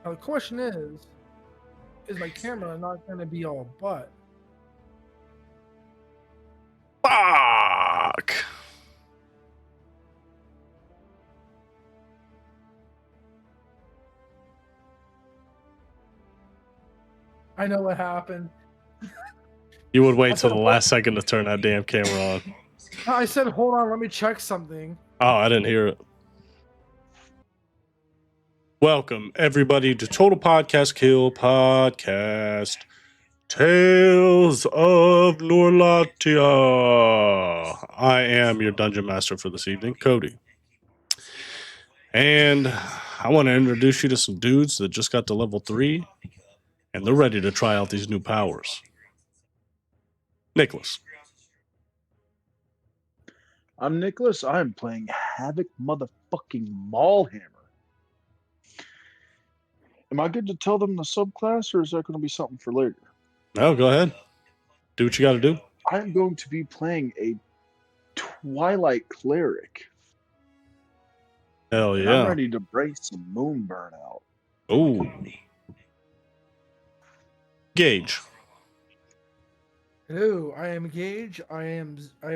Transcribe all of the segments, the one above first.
Now the question is my camera not going to be all butt? Fuck! I know what happened. You would wait I till said, the last second to turn that damn camera on. I said, hold on, let me check something. Oh, I didn't hear it. Welcome, everybody, to Total Podcast Kill Podcast. Tales of Norlatia. I am your dungeon master for this evening, Cody. And I want to introduce you to some dudes that just got to level 3, and they're ready to try out these new powers. Nicholas. I'm Nicholas. I'm playing Havoc motherfucking Maulhammer. Am I good to tell them the subclass, or is that going to be something for later? No, go ahead. Do what you got to do. I'm going to be playing a Twilight Cleric. Hell And yeah. I'm ready to break some moon burnout. Ooh. Gage. Hello, I am Gage. I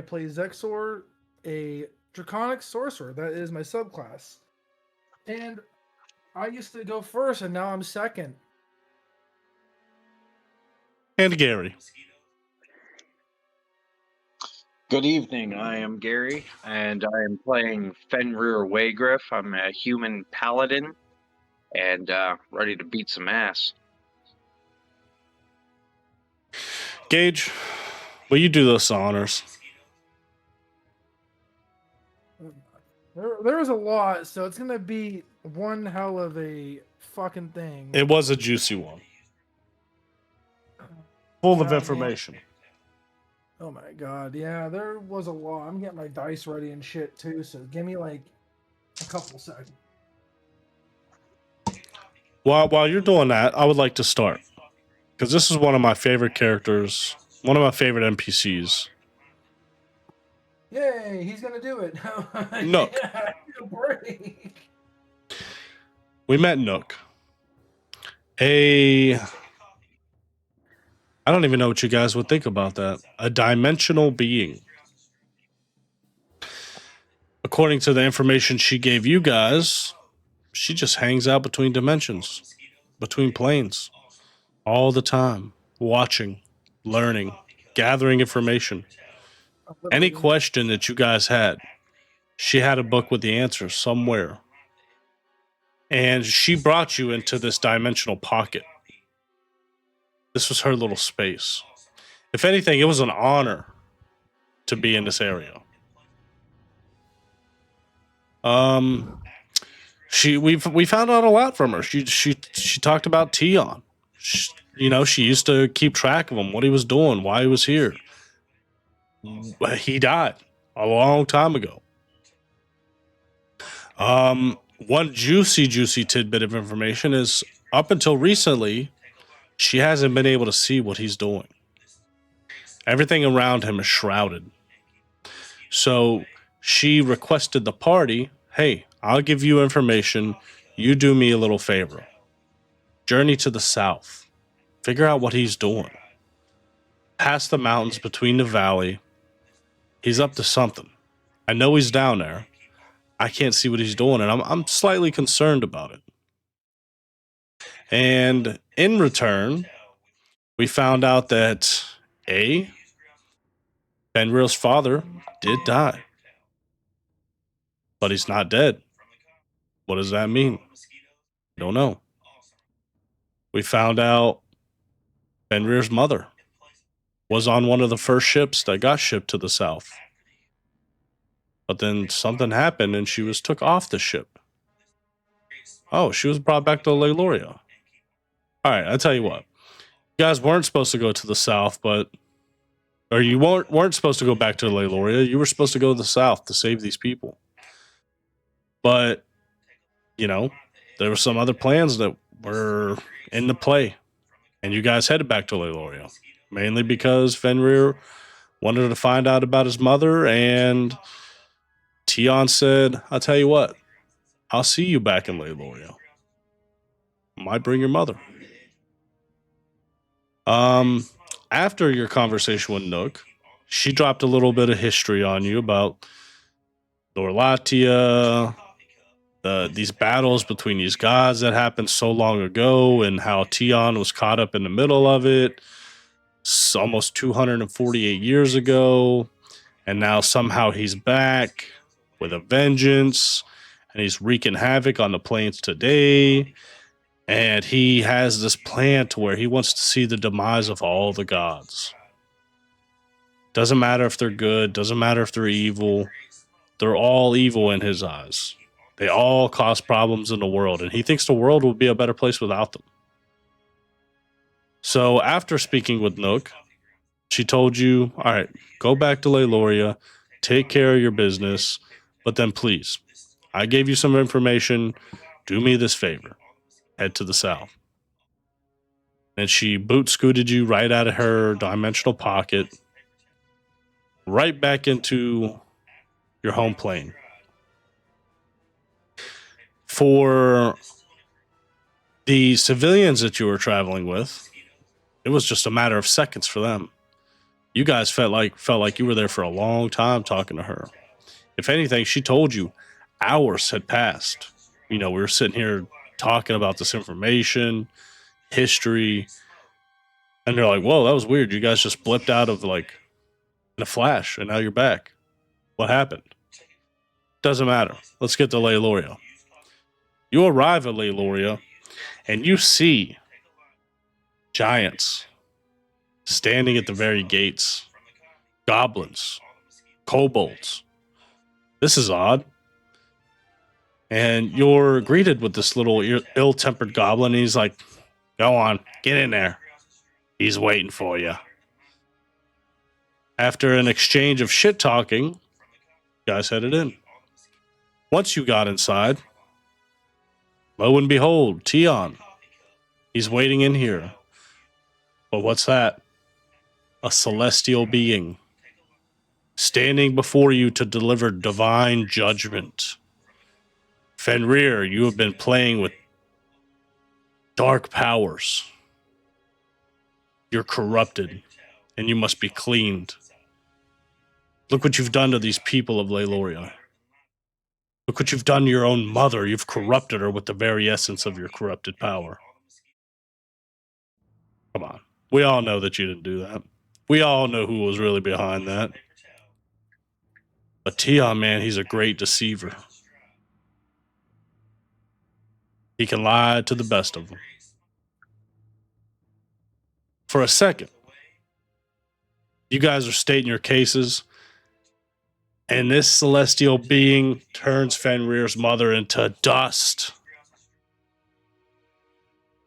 play Zexor, a draconic sorcerer. That is my subclass. And I used to go first, and now I'm second. And Gary. Good evening. I am Gary, and I am playing Fenrir Waygriff. I'm a human paladin, and ready to beat some ass. Gage, will you do those honors? There was a lot, so it's gonna be one hell of a fucking thing. It was a juicy one. Full of Yeah, information. Oh my god, yeah, there was a lot. I'm getting my dice ready and shit too, so give me like a couple seconds. While you're doing that, I would like to start. Because this is one of my favorite characters, one of my favorite NPCs. Yay, he's gonna do it. Nook. Yeah, break. We met Nook. I don't even know what you guys would think about that. A dimensional being. According to the information she gave you guys, she just hangs out between dimensions, between planes, all the time, watching, learning, gathering information. Any question that you guys had, she had a book with the answers somewhere. And she brought you into this dimensional pocket. This was her little space. If anything, it was an honor to be in this area. We found out a lot from her. She talked about Teon. She used to keep track of him, what he was doing, why he was here. He died a long time ago. One juicy tidbit of information is up until recently, she hasn't been able to see what he's doing. Everything around him is shrouded. So she requested the party, hey, I'll give you information. You do me a little favor. Journey to the south. Figure out what he's doing. Past the mountains between the valley. He's up to something. I know he's down there. I can't see what he's doing, and I'm slightly concerned about it. And in return, we found out that Fenrir's father did die. But he's not dead. What does that mean? Don't know. We found out Fenrir's mother was on one of the first ships that got shipped to the south. But then something happened and she was took off the ship. Oh, she was brought back to Leiloria. All right, I tell you what. You guys weren't supposed to go to the south, or you weren't supposed to go back to Leiloria. You were supposed to go to the south to save these people. But, there were some other plans that were in the play. And you guys headed back to Leiloria. Mainly because Fenrir wanted to find out about his mother, and Teon said, I'll tell you what, I'll see you back in Leiloria. Might bring your mother. After your conversation with Nook, she dropped a little bit of history on you about Norlatia, these battles between these gods that happened so long ago, and how Teon was caught up in the middle of it almost 248 years ago, and now somehow he's back with a vengeance, and he's wreaking havoc on the plains today. And he has this plan to where he wants to see the demise of all the gods. Doesn't matter if they're good, doesn't matter if they're evil. They're all evil in his eyes. They all cause problems in the world, and he thinks the world will be a better place without them. So after speaking with Nook, she told you, all right, go back to Leiloria, take care of your business, but then please, I gave you some information. Do me this favor. Head to the south. And she boot scooted you right out of her dimensional pocket, right back into your home plane. For the civilians that you were traveling with, it was just a matter of seconds for them. You guys felt like you were there for a long time talking to her. If anything, she told you hours had passed. We were sitting here talking about this information, history, and they're like, whoa, that was weird. You guys just blipped out of in a flash, and now you're back. What happened? Doesn't matter. Let's get to Leiloria. You arrive at Leiloria, and you see giants standing at the very gates. Goblins. Kobolds. This is odd. And you're greeted with this little ill-tempered goblin. And he's like, go on, get in there. He's waiting for you. After an exchange of shit-talking, you guys headed in. Once you got inside, lo and behold, Teon. He's waiting in here. But what's that? A celestial being standing before you to deliver divine judgment. Fenrir, you have been playing with dark powers. You're corrupted, and you must be cleaned. Look what you've done to these people of Leiloria. Look what you've done to your own mother. You've corrupted her with the very essence of your corrupted power. Come on. We all know that you didn't do that. We all know who was really behind that. But Teon, man, he's a great deceiver. He can lie to the best of them. For a second, you guys are stating your cases, and this celestial being turns Fenrir's mother into dust.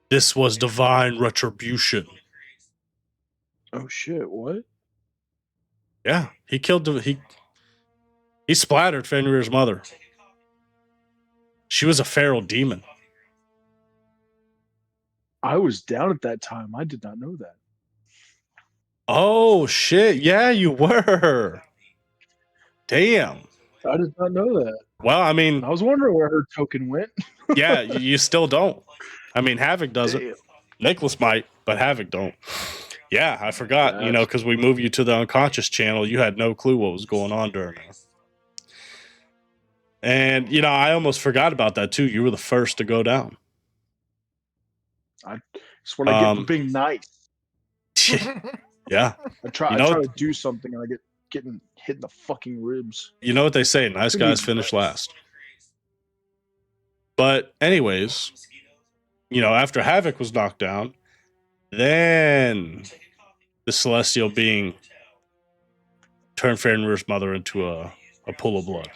This was divine retribution. Oh shit! What? Yeah, he killed he splattered Fenrir's mother. She was a feral demon. I was down at that time. I did not know that. Oh shit! Yeah, you were. Damn. I did not know that. Well, I mean, I was wondering where her token went. yeah, you still don't. I mean, Havoc doesn't. Damn. Nicholas might, but Havoc don't. Yeah, I forgot. Because we moved you to the unconscious channel, you had no clue what was going on during that. And I almost forgot about that too. You were the first to go down. That's what I get for being nice. Yeah. I try to do something and I getting hit in the fucking ribs. You know what they say, nice guys finish last. But anyways, after Havoc was knocked down, then the celestial being turned Fenrir's mother into a pool of blood.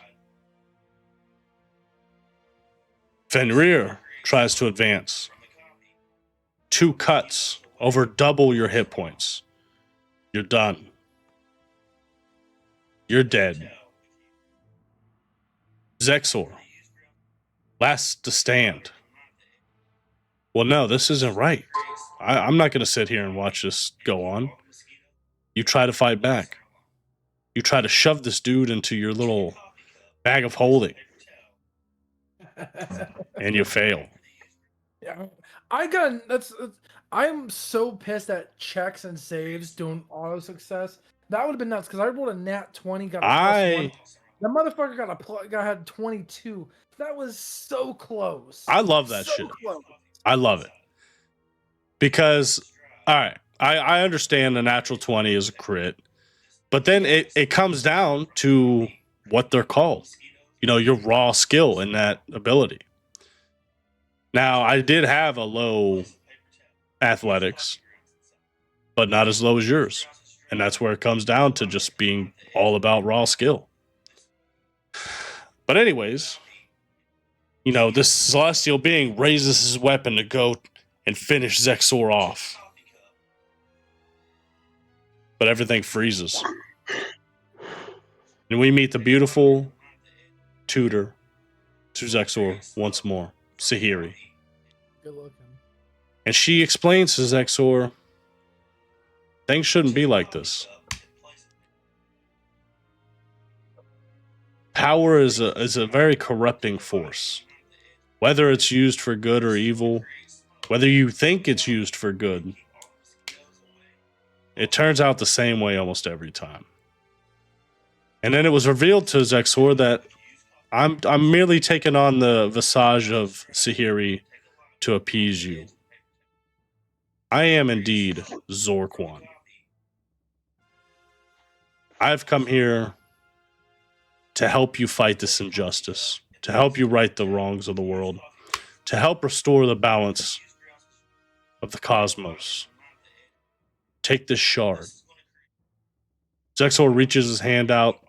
Fenrir tries to advance. 2 cuts, over double your hit points. You're done. You're dead. Zexor, last to stand. Well, no, this isn't right. I'm not going to sit here and watch this go on. You try to fight back. You try to shove this dude into your little bag of holding. And you fail. Yeah, I got I'm so pissed that checks and saves doing auto success. That would have been nuts because I rolled a nat 20, got a +1. That motherfucker had 22. That was so close. I love that So shit. close. I love it. Because, all right, I understand the natural 20 is a crit, but then it comes down to what they're called. You know, your raw skill in that ability. Now, I did have a low athletics, but not as low as yours. And that's where it comes down to just being all about raw skill. But, anyways, you know, this celestial being raises his weapon to go and finish Zexor off. But everything freezes. And we meet the beautiful tutor to Zexor once more, Sahiri. Good looking. And she explains to Zexor, things shouldn't be like this. Power is a very corrupting force. Whether it's used for good or evil, whether you think it's used for good, it turns out the same way almost every time. And then it was revealed to Zexor that I'm merely taking on the visage of Sahiri to appease you. I am indeed Zorquan. I've come here to help you fight this injustice, to help you right the wrongs of the world, to help restore the balance of the cosmos. Take this shard. Zexor reaches his hand out,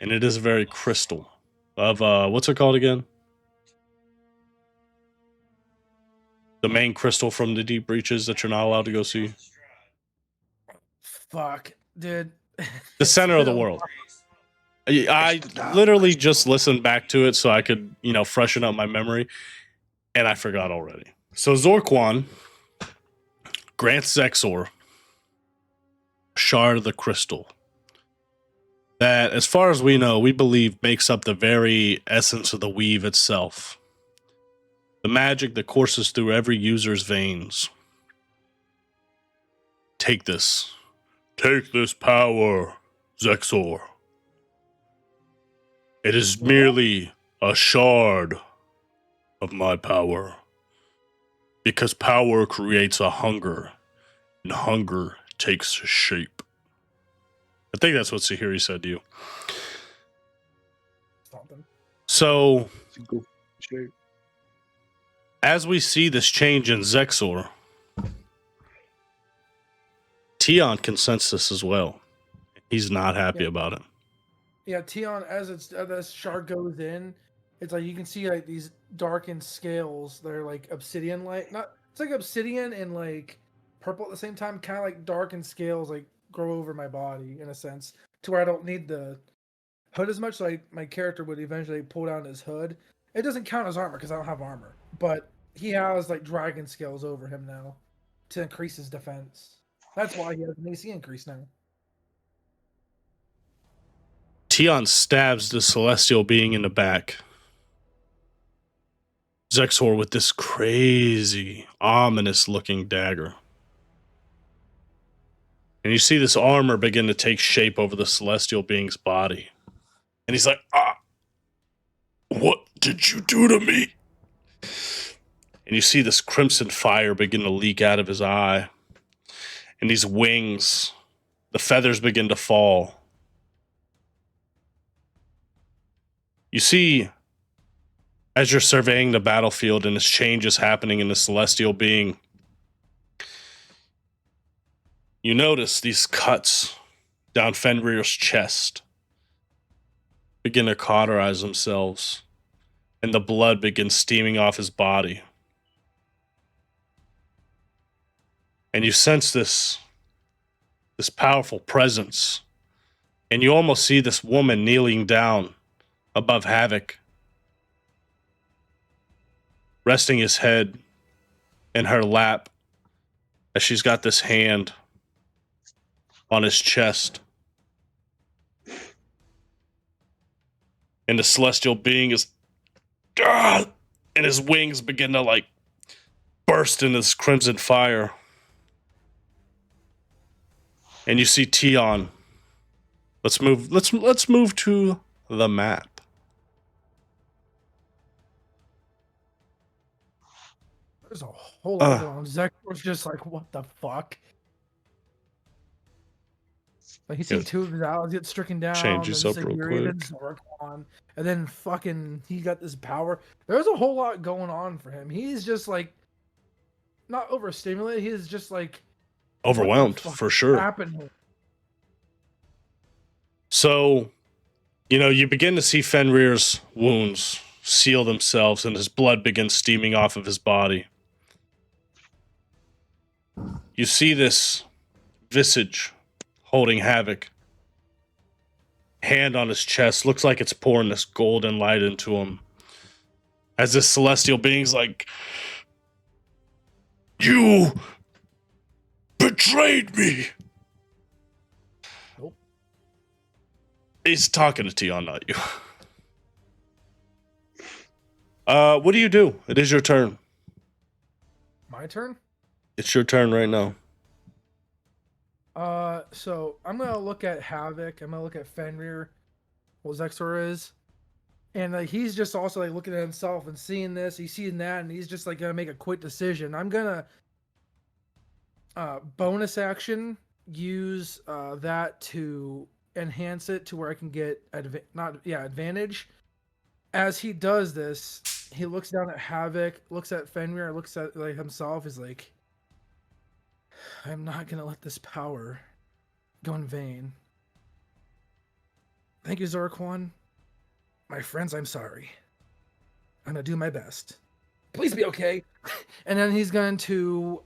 and it is very crystal. Of what's it called again? The main crystal from the deep reaches that you're not allowed to go see. Fuck, dude. The center of the world. I literally just listened back to it so I could, you know, freshen up my memory, and I forgot already. So Zorquan grants Zexor a shard of the crystal that, as far as we know, we believe makes up the very essence of the weave itself. The magic that courses through every user's veins. Take this. Take this power, Zexor. It is merely a shard of my power. Because power creates a hunger, and hunger takes shape. I think that's what Sahiri said to you. Something. So, as we see this change in Zexor, Teon can sense this as well. He's not happy about it. Yeah, Teon, as this shard goes in, it's like you can see like these darkened scales. They're like obsidian like. It's like obsidian and like purple at the same time, kind of like darkened scales like grow over my body in a sense, to where I don't need the hood as much. So my character would eventually pull down his hood. It doesn't count as armor because I don't have armor, but he has like dragon scales over him now to increase his defense. That's why he has an AC increase now. Teon stabs the celestial being in the back. Zexor with this crazy, ominous looking dagger. And you see this armor begin to take shape over the celestial being's body. And he's like, what did you do to me? And you see this crimson fire begin to leak out of his eye. And these wings, the feathers begin to fall. You see, as you're surveying the battlefield and this change is happening in the celestial being, you notice these cuts down Fenrir's chest begin to cauterize themselves, and the blood begins steaming off his body. And you sense this powerful presence, and you almost see this woman kneeling down above Havoc, resting his head in her lap as she's got this hand on his chest. And the celestial being is, and his wings begin to like burst into this crimson fire. And you see Teon. Let's move to the map. There's a whole lot going on. Zektor's just like, what the fuck? Like he's seen two of his allies get stricken down. Changes up real quick. And then fucking he got this power. There's a whole lot going on for him. He's just like not overstimulated. He's just like overwhelmed for sure. Happened? So, you begin to see Fenrir's wounds seal themselves and his blood begins steaming off of his body. You see this visage holding Havoc. Hand on his chest. Looks like it's pouring this golden light into him. As this celestial being's like, you betrayed me. Nope. He's talking to Teon, not you. What do you do? It is your turn. My turn? It's your turn right now. So I'm gonna look at Havoc. I'm gonna look at Fenrir, what Zexor is, and like he's just also like looking at himself and seeing this, he's seeing that, and he's just like gonna make a quick decision. I'm gonna bonus action use that to enhance it to where I can get advantage. As he does this, he looks down at Havoc, looks at Fenrir, looks at like himself. Is like, I'm not gonna let this power go in vain. Thank you, Zorquan. My friends, I'm sorry. I'm gonna do my best. Please be okay. And then he's going to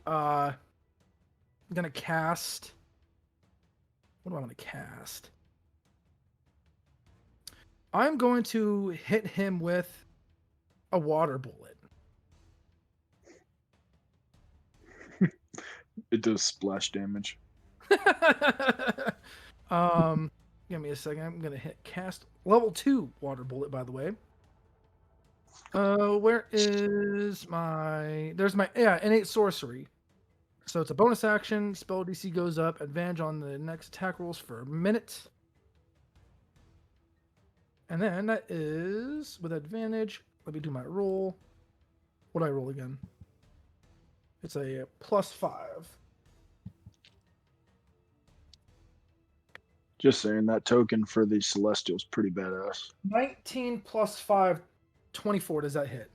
cast. What do I want to cast? I'm going to hit him with a water bullet. It does splash damage. Give me a second. I'm gonna hit cast level 2 water bullet, by the way. Where is my... There's my... Yeah, innate sorcery. So it's a bonus action. Spell DC goes up. Advantage on the next attack rolls for a minute. And then that is with advantage. Let me do my roll. What do I roll again? It's a +5. Just saying, that token for the Celestial's pretty badass. 19 + 5, 24. Does that hit?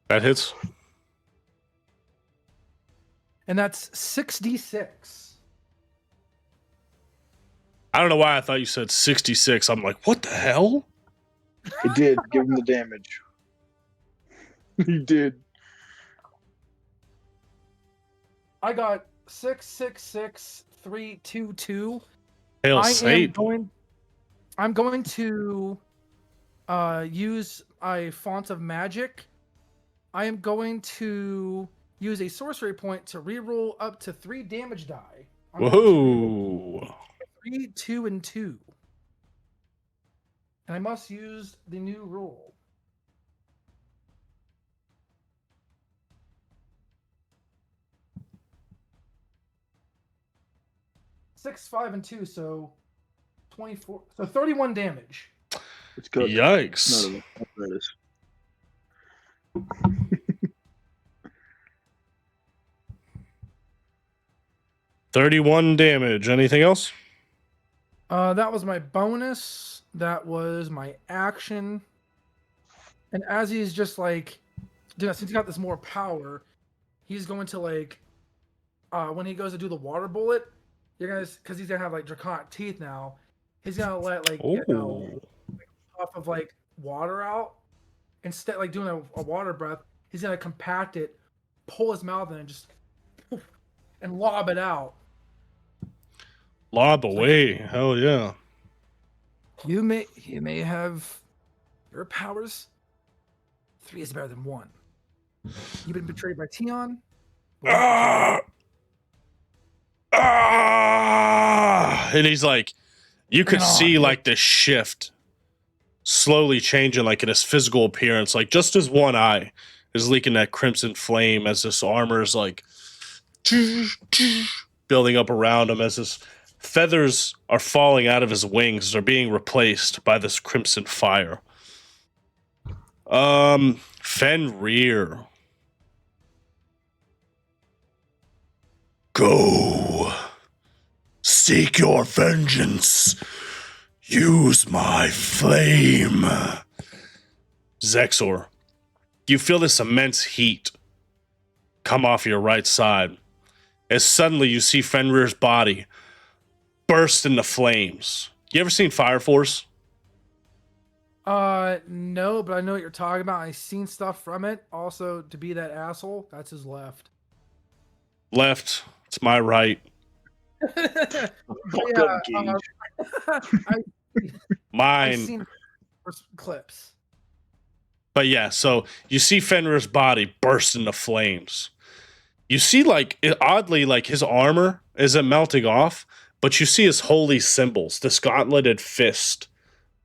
That hits. And that's 6d6. I don't know why I thought you said 66. I'm like, what the hell? It did. Give him the damage. He did. I got 666,322. Hail Satan. I'm going to use a font of magic. I am going to use a sorcery point to reroll up to 3 damage die. Whoa. 3, 2, and 2. And I must use the new roll. Six, 5, and 2, so 24. So 31 damage. It's good. Yikes. No, that is. 31 damage. Anything else? That was my bonus. That was my action. And as he's just like, since he's got this more power, he's going to like, when he goes to do the water bullet, because he's gonna have like draconic teeth now, he's gonna let like puff of like water out. Instead, like doing a water breath, he's gonna compact it, pull his mouth in, and just and lob it out. Lob away. Hell yeah. You may have your powers. 3 is better than 1. You've been betrayed by Teon. And he's like, you could see like the shift slowly changing, like in his physical appearance. Like just his one eye is leaking that crimson flame as this armor is like building up around him, as his feathers are falling out of his wings. They're being replaced by this crimson fire. Fenrir. Go. Seek your vengeance. Use my flame. Zexor, you feel this immense heat come off your right side as suddenly you see Fenrir's body burst into flames. You ever seen Fire Force? No, but I know what you're talking about. I've seen stuff from it. Also, to be that asshole, that's his left. Left. It's my right. But Fuck yeah, up, Gage. I've Mine. seen clips. But yeah, so you see Fenrir's body burst into flames. You see, like, oddly, like his armor isn't melting off, but you see his holy symbols, this gauntleted fist,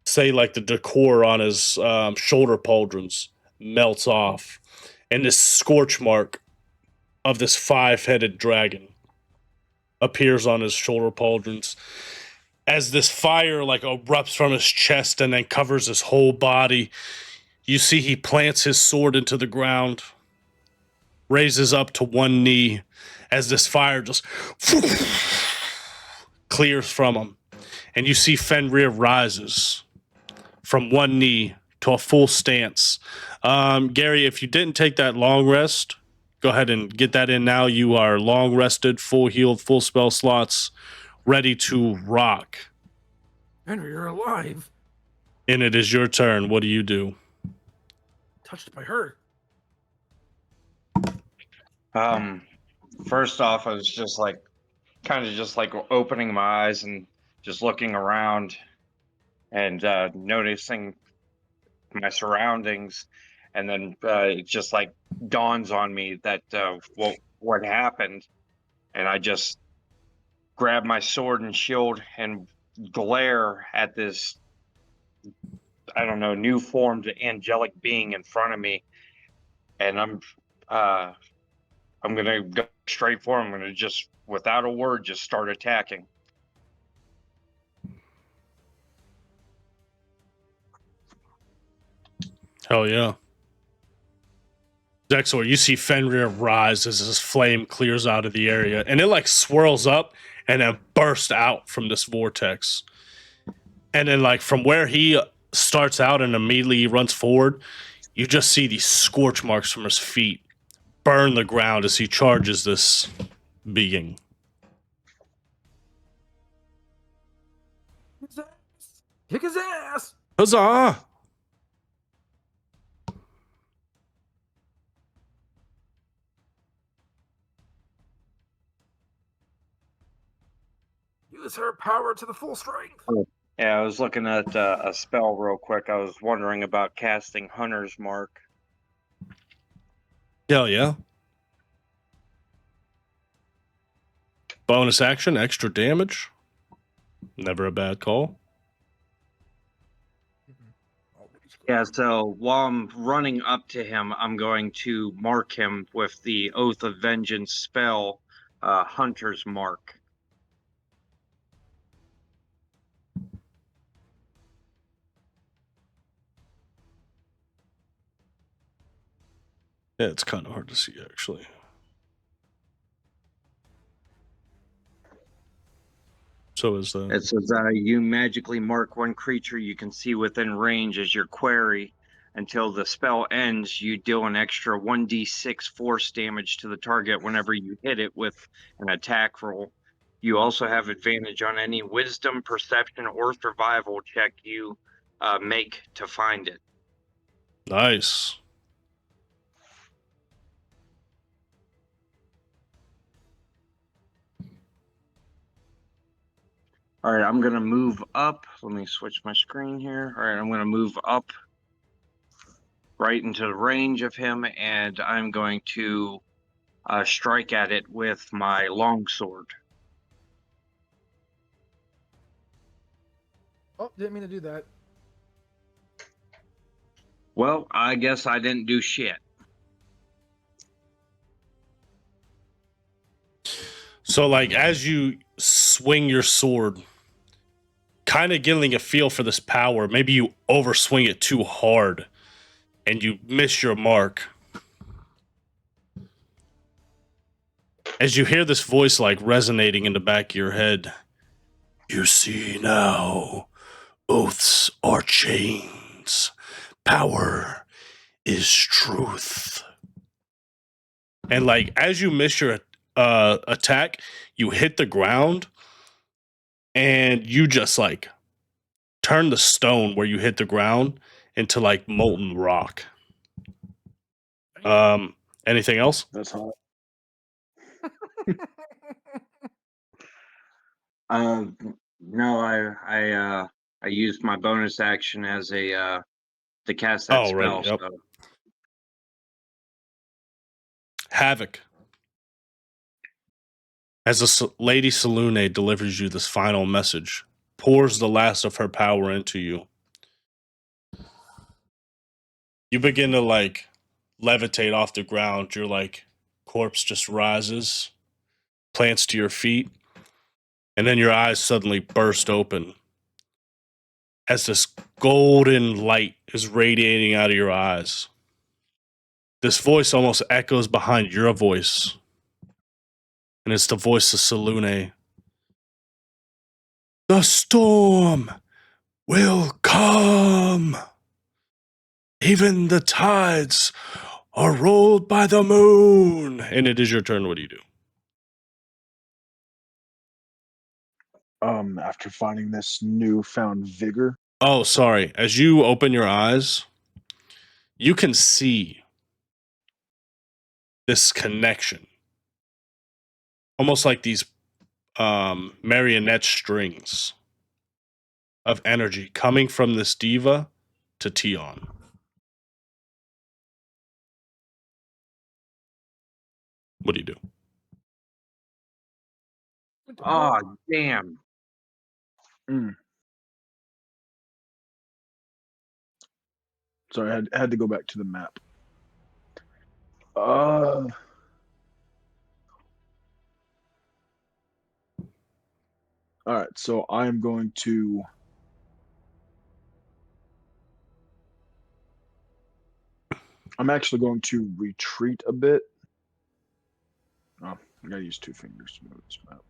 say like the decor on his shoulder pauldrons melts off, and this scorch mark of this 5-headed dragon appears on his shoulder pauldrons as this fire like erupts from his chest and then covers his whole body. You see he plants his sword into the ground, raises up to one knee as this fire just clears from him, and you see Fenrir rises from one knee to a full stance. Gary, if you didn't take that long rest, go ahead and get that in now. You are long rested, full healed, full spell slots, ready to rock. Henry, you're alive. And it is your turn. What do you do? Touched by her. First off, I was just like, kind of just like opening my eyes and just looking around and noticing my surroundings, and then it just like dawns on me that what happened, and I just grab my sword and shield and glare at this, I don't know, new formed angelic being in front of me, and I'm gonna go straight for him. I'm gonna just, without a word, just start attacking. Hell yeah. Dexor, you see Fenrir rise as his flame clears out of the area, and it like swirls up and then bursts out from this vortex. And then like from where he starts out and immediately runs forward, you just see these scorch marks from his feet burn the ground as he charges this being. His ass. Kick his ass. Huzzah! Use her power to the full strength. Yeah, I was looking at a spell real quick. I was wondering about casting Hunter's Mark. Hell yeah. Bonus action, extra damage. Never a bad call. Yeah, so while I'm running up to him, I'm going to mark him with the Oath of Vengeance spell, Hunter's Mark. Yeah, it's kind of hard to see, actually. So is that. It says, you magically mark one creature you can see within range as your query. Until the spell ends, you deal an extra 1d6 force damage to the target whenever you hit it with an attack roll. You also have advantage on any wisdom, perception, or survival check you make to find it. Nice. All right, I'm going to move up. Let me switch my screen here. All right, I'm going to move up right into the range of him, and I'm going to strike at it with my longsword. Oh, didn't mean to do that. Well, I guess I didn't do shit. So, like, as you swing your sword, kind of getting a feel for this power, maybe you overswing it too hard and you miss your mark. As you hear this voice, like, resonating in the back of your head, you see now, oaths are chains. Power is truth. And, like, as you miss your attack, you hit the ground and you just, like, turn the stone where you hit the ground into, like, molten rock. Anything else? That's hot. No, I used my bonus action as a to cast that Oh, spell. right, yep. So. Havoc. As Lady Salune delivers you this final message, pours the last of her power into you. You begin to, like, levitate off the ground. Your, like, corpse just rises, plants to your feet, and then your eyes suddenly burst open as this golden light is radiating out of your eyes. This voice almost echoes behind your voice, and it's the voice of Salune. The storm will come. Even the tides are rolled by the moon. And it is your turn. What do you do? After finding this newfound vigor. Oh, sorry. As you open your eyes, you can see this connection. Almost like these marionette strings of energy coming from this diva to Teon. What do you do? Oh, damn. Sorry, I had to go back to the map. All right, so I'm going to I'm actually going to retreat a bit. Oh, I gotta use two fingers to move this map.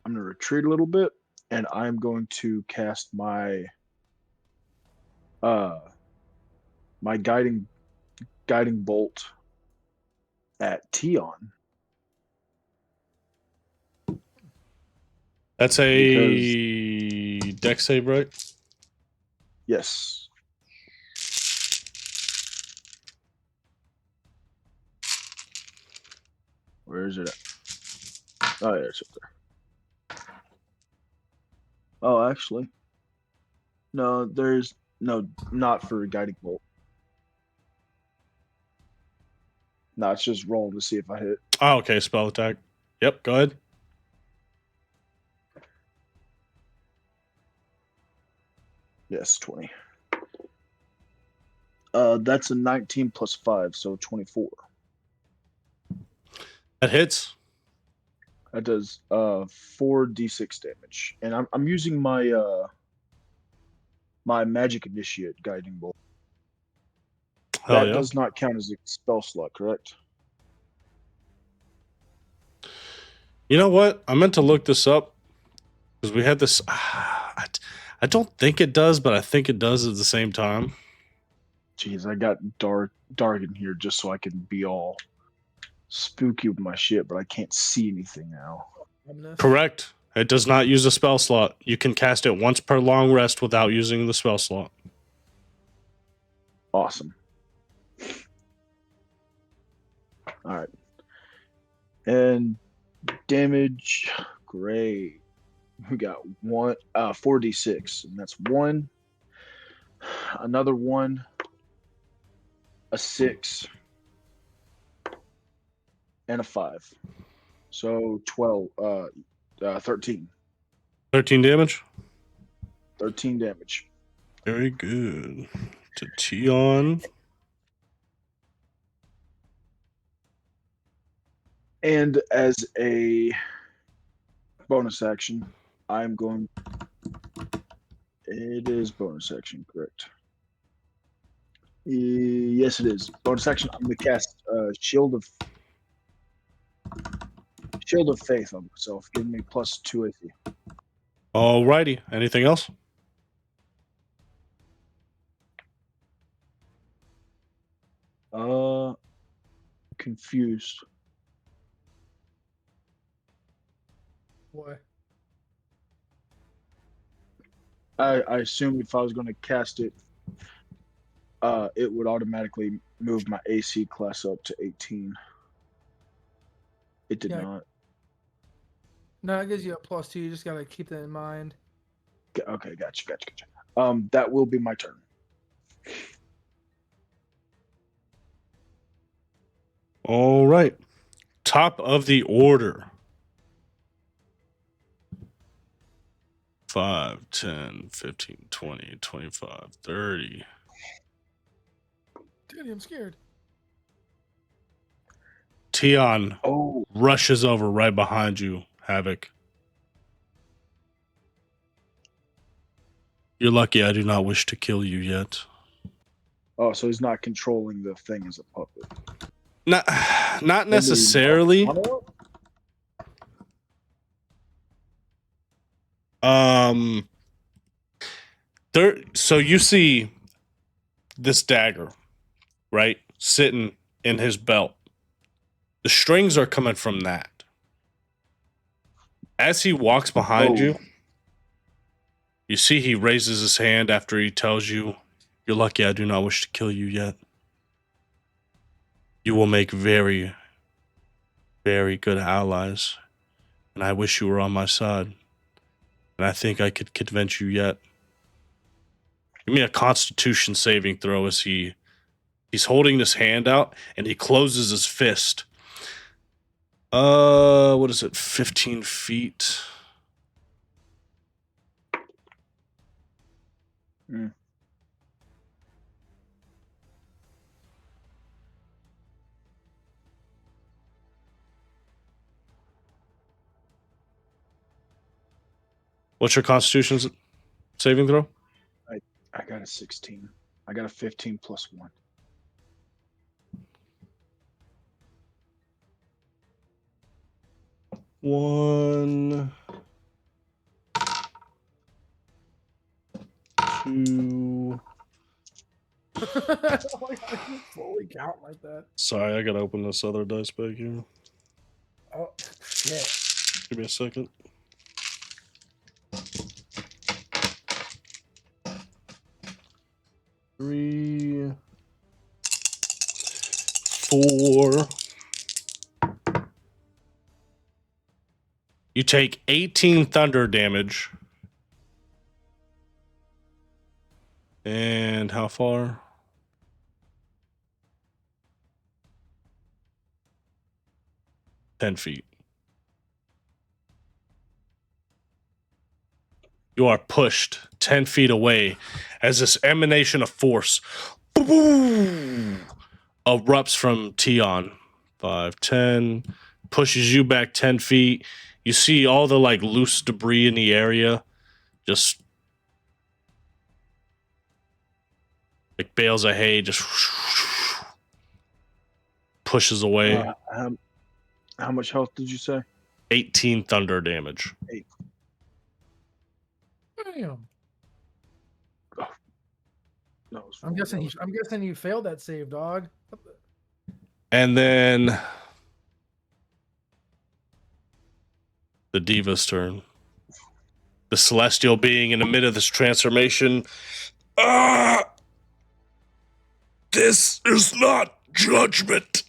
I'm gonna retreat a little bit, and I'm going to cast my my guiding bolt at Teon. That's a dex save, right? Yes. Where is it at? Oh, yeah, it's up there. Oh, actually. No, there's no, not for guiding bolt. No, it's just rolling to see if I hit. Oh, okay. Spell attack. Yep, go ahead. Yes, 20. That's a 19 plus 5, so 24. That hits. That does 4d6 damage. And I'm using my my magic initiate guiding bolt. Hell That yeah. does not count as a spell slot, correct? You know what? I meant to look this up because we had this. I don't think it does, but I think it does at the same time. Jeez, I got dark in here just so I can be all spooky with my shit, but I can't see anything now. Correct. It does not use a spell slot. You can cast it once per long rest without using the spell slot. Awesome. All right. And damage, great. We got 4d6, and that's 1, another 1, a 6, and a 5. So 13. 13 damage? 13 damage. Very good. To Teon. And as a bonus action, I'm going. It is bonus action, correct? Yes, it is. Bonus action. I'm going to cast Shield of Faith on myself, giving me +2 AC. Alrighty. Anything else? Confused. What? I assumed if I was going to cast it, it would automatically move my AC class up to 18. It did Yeah. not. No, it gives you a +2. You just gotta keep that in mind. Okay, gotcha. That will be my turn. All right. Top of the order. 5, 10, 15, 20, 25, 30. Dude, I'm scared. Teon Oh, rushes over right behind you, Havoc. You're lucky I do not wish to kill you yet. oh, so he's not controlling the thing as a puppet. Not necessarily. So you see this dagger, right? Sitting in his belt. The strings are coming from that. As he walks behind you, you see he raises his hand after he tells you, "You're lucky I do not wish to kill you yet. You will make very, very good allies, and I wish you were on my side. And I think I could convince you yet." Give me a Constitution saving throw as he's holding his hand out and he closes his fist. What is it? 15 feet. What's your Constitution saving throw? I got a 16. I got a 15 plus 1. One, two. Fully count like that. Sorry, I gotta open this other dice back here. Oh shit! Give me a second. 3, 4. You take 18 thunder damage. And how far? 10 feet. You are pushed 10 feet away as this emanation of force erupts from Teon. 5, 10, pushes you back 10 feet. You see all the like loose debris in the area, just like bales of hay, just pushes away. How much health did you say? 18 thunder damage. 8. Damn. Oh. No, I'm guessing you failed that save, dog. And then the Diva's turn. The celestial being in the middle of this transformation. This is not judgment.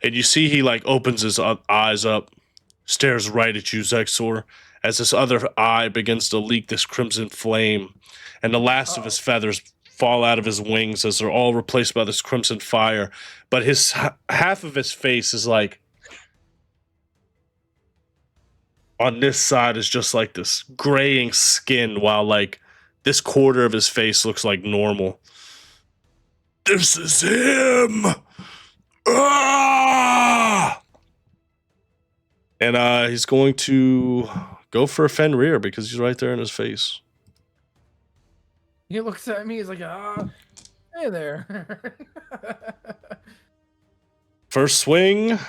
And you see he like opens his eyes up, stares right at you, Zexor, as this other eye begins to leak this crimson flame, and the last of his feathers fall out of his wings as they're all replaced by this crimson fire. But his half of his face is like, on this side is just like this graying skin, while like this quarter of his face looks like normal. This is him. Ah! And he's going to go for a Fenrir because he's right there in his face. He looks at me. He's like, hey there. First swing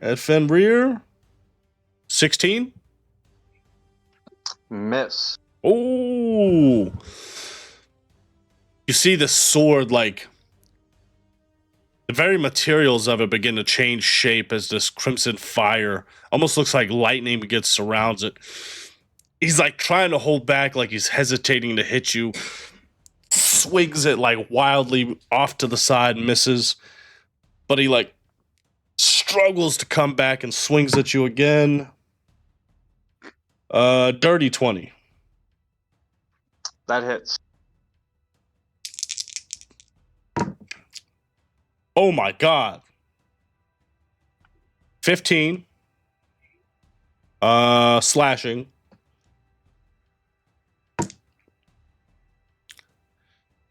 at Fenrir. 16. Miss. Oh. You see the sword, like, the very materials of it begin to change shape as this crimson fire almost looks like lightning surrounds it. He's like trying to hold back, like he's hesitating to hit you. Swings it like wildly off to the side, misses. But he like struggles to come back and swings at you again. Dirty 20. That hits. Oh my god. 15. Slashing.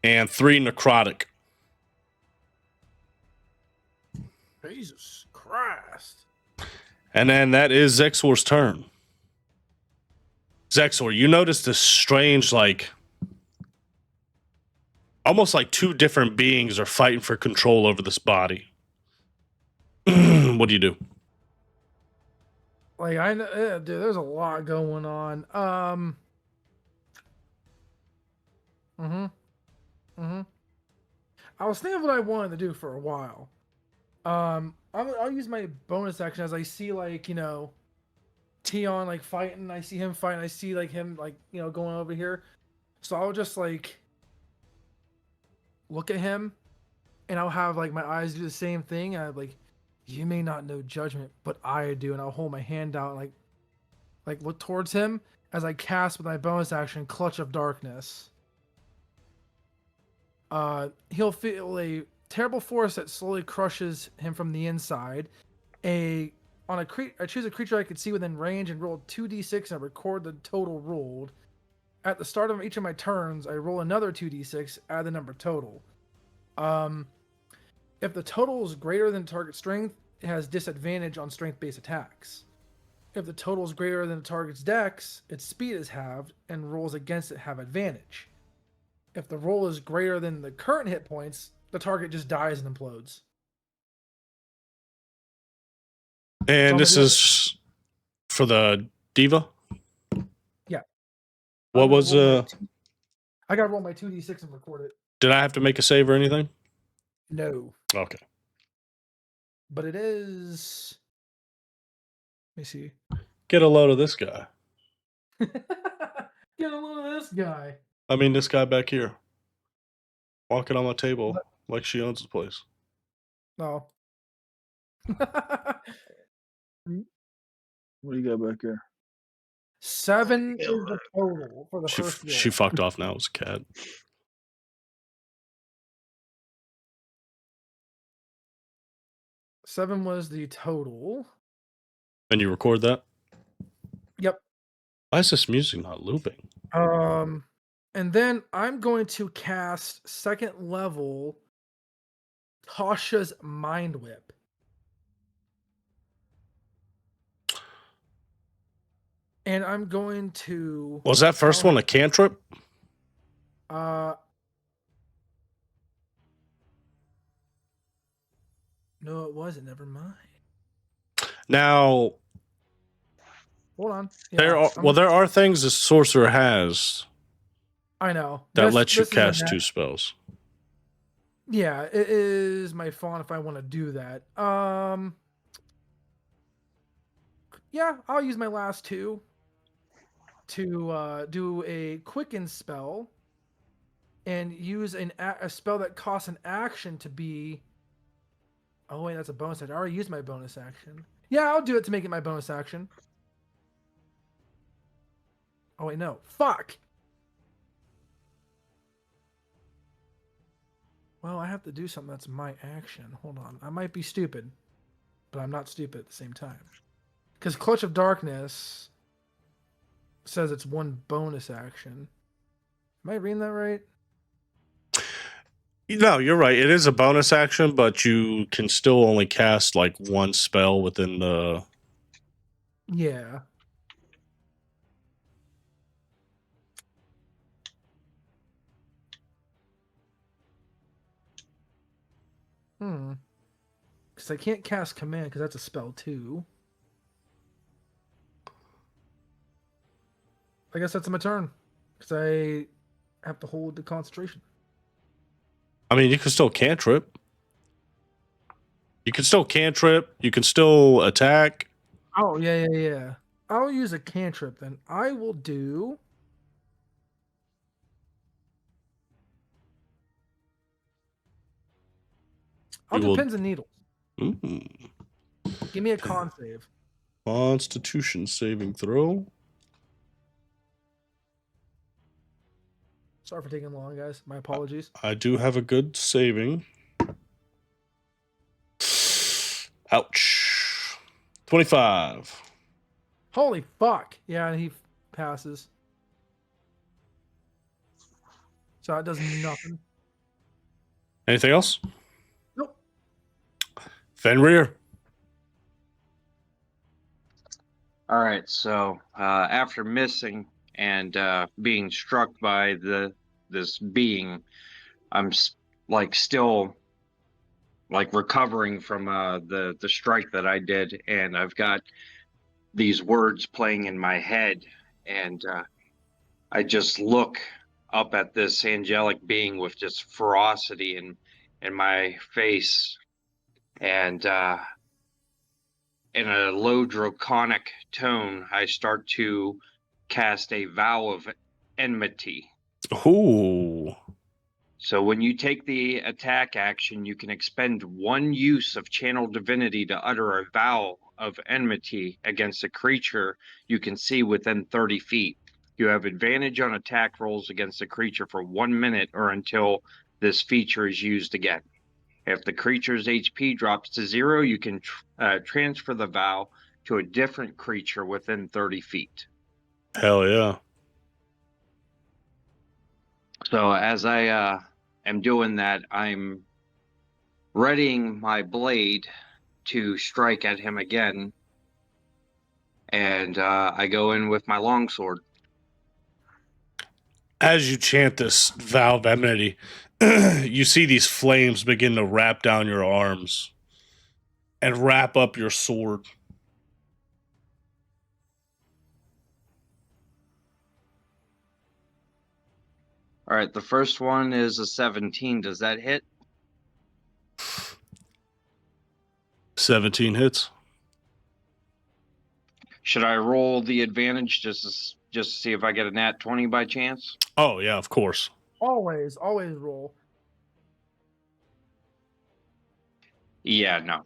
And 3 necrotic. Jesus Christ. And then that is Zexor's turn. Zexor, you notice this strange, like, almost like two different beings are fighting for control over this body. What do you do? Like, I know, dude, there's a lot going on. I was thinking of what I wanted to do for a while. I'll use my bonus action as I see, like, you know, Teon like fighting. I see him fighting. I see like him like, you know, going over here. So I'll just like look at him, and I'll have like my eyes do the same thing. I'm like, you may not know judgment, but I do, and I'll hold my hand out and like look towards him as I cast with my bonus action, Clutch of Darkness. He'll feel a terrible force that slowly crushes him from the inside. I choose a creature I could see within range and roll 2d6 and I record the total rolled. At the start of each of my turns, I roll another 2d6, add the number total. If the total is greater than target strength, it has disadvantage on strength-based attacks. If the total is greater than the target's dex, its speed is halved, and rolls against it have advantage. If the roll is greater than the current hit points, the target just dies and implodes. And this is for the diva? Yeah. What was I gotta roll my 2d6 and record it. Did I have to make a save or anything? No. Okay. But it is. Let me see. Get a load of this guy. Get a load of this guy. I mean, this guy back here. Walking on my table like she owns the place. No. What do you got back here? 7 is the total for the first roll. She fucked off now as a cat. Seven was the total. And you record that? Yep. Why is this music not looping? And then I'm going to cast second level Tasha's Mind Whip. And I'm going to... Was that first one a cantrip? No, it wasn't. Never mind. Now... Hold on. Yeah, there are things the sorcerer has. I know. That lets you cast 2 spells. Yeah, it is my fault if I want to do that. Yeah, I'll use my last 2 to do a quicken spell and use a spell that costs an action to be... Oh, wait, that's a bonus action. I already used my bonus action. Yeah, I'll do it to make it my bonus action. Oh, wait, no. Fuck! Well, I have to do something that's my action. Hold on. I might be stupid, but I'm not stupid at the same time. Because Clutch of Darkness says it's 1 bonus action. Am I reading that right? No, you're right. It is a bonus action, but you can still only cast like one spell within the. Yeah. Because I can't cast command because that's a spell too. I guess that's my turn. Because I have to hold the concentration. I mean, you can still cantrip. You can still cantrip. You can still attack. Oh, yeah. I'll use a cantrip then. I will do. I'll You do will. pins and needles. Mm, Give me a con save. Constitution saving throw. Sorry for taking long, guys. My apologies. I do have a good saving. Ouch. 25. Holy fuck. Yeah, he passes. So that does nothing. Anything else? Nope. All Fenrir. right, so after missing and being struck by this being, I'm like still like recovering from the strike that I did, and I've got these words playing in my head, and I just look up at this angelic being with just ferocity in my face, and in a low draconic tone, I start to cast a vow of enmity. Ooh. So when you take the attack action, you can expend one use of channel divinity to utter a vow of enmity against a creature you can see within 30 feet. You have advantage on attack rolls against a creature for 1 minute or until this feature is used again. If the creature's HP drops to 0, you can transfer the vow to a different creature within 30 feet. Hell yeah. So as I am doing that, I'm readying my blade to strike at him again, and I go in with my longsword. As you chant this vow of enmity, you see these flames begin to wrap down your arms and wrap up your sword. All right, the first one is a 17. Does that hit? 17 hits. Should I roll the advantage just to see if I get a nat 20 by chance? Oh, yeah, of course. Always roll. Yeah, no.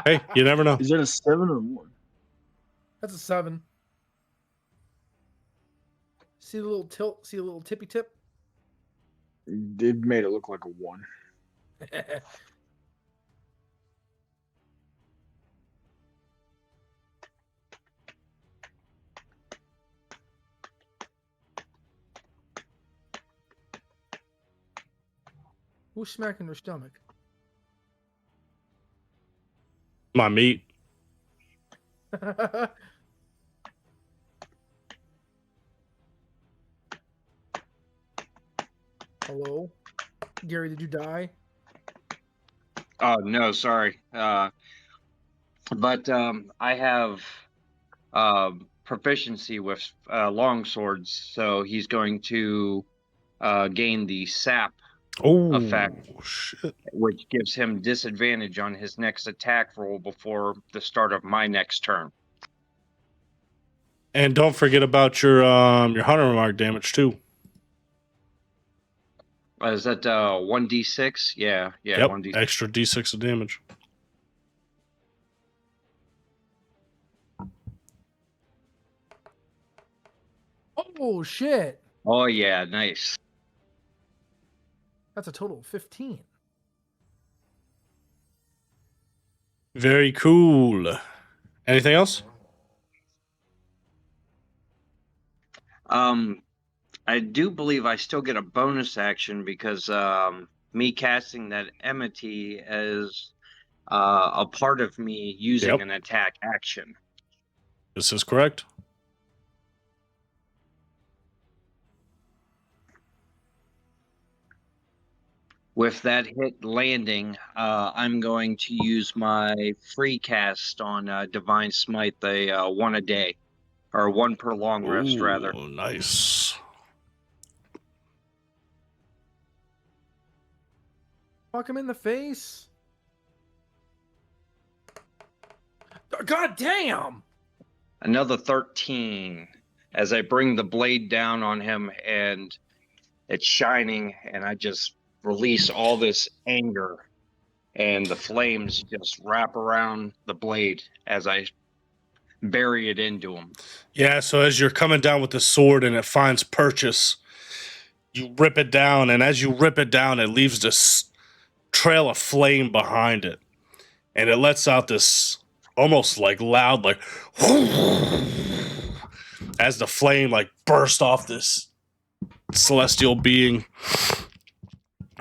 Hey, you never know. Is that a 7 or 1? That's a 7. See the little tilt? See the little tippy tip? It made it look like a 1. Who's smacking their stomach? My meat. Hello? Gary, did you die? Oh, no, sorry. But I have proficiency with long swords, so he's going to gain the sap Oh, effect, shit. which gives him disadvantage on his next attack roll before the start of my next turn. And don't forget about your hunter mark damage, too. Is that 1d6? Yeah, Yep, 1d6. extra d6 of damage. Oh, shit. Oh, yeah, nice. That's a total of 15. Very cool. I do believe I still get a bonus action because me casting that enmity is a part of me using Yep. an attack action. This is correct. With that hit landing, I'm going to use my free cast on Divine Smite, the one a day, or one per long rest, rather. Ooh, nice. Fuck him in the face. God damn! Another 13 as I bring the blade down on him, and it's shining, and I just release all this anger, and the flames just wrap around the blade as I bury it into him. Yeah, so as you're coming down with the sword and it finds purchase, you rip it down, and as you rip it down, it leaves this trail of flame behind it. And it lets out this almost like loud, like as the flame like burst off this celestial being.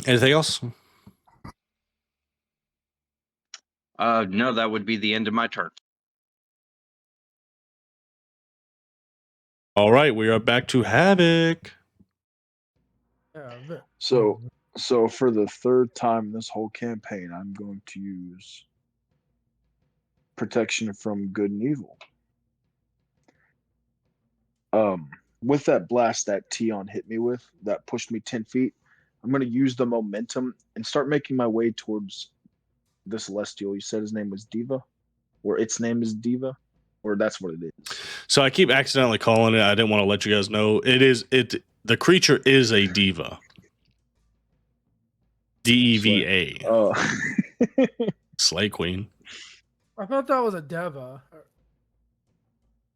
Anything else? No, that would be the end of my turn. All right, we are back to Havoc. Yeah, So for the third time this whole campaign, I'm going to use protection from good and evil. With that blast that Teon hit me with, that pushed me 10 feet, I'm going to use the momentum and start making my way towards the Celestial. You said his name was Diva? Or its name is Diva? Or that's what it is? So I keep accidentally calling it. I didn't want to let you guys know. The creature is a diva. DEVA. Oh. Slay Queen. I thought that was a Deva.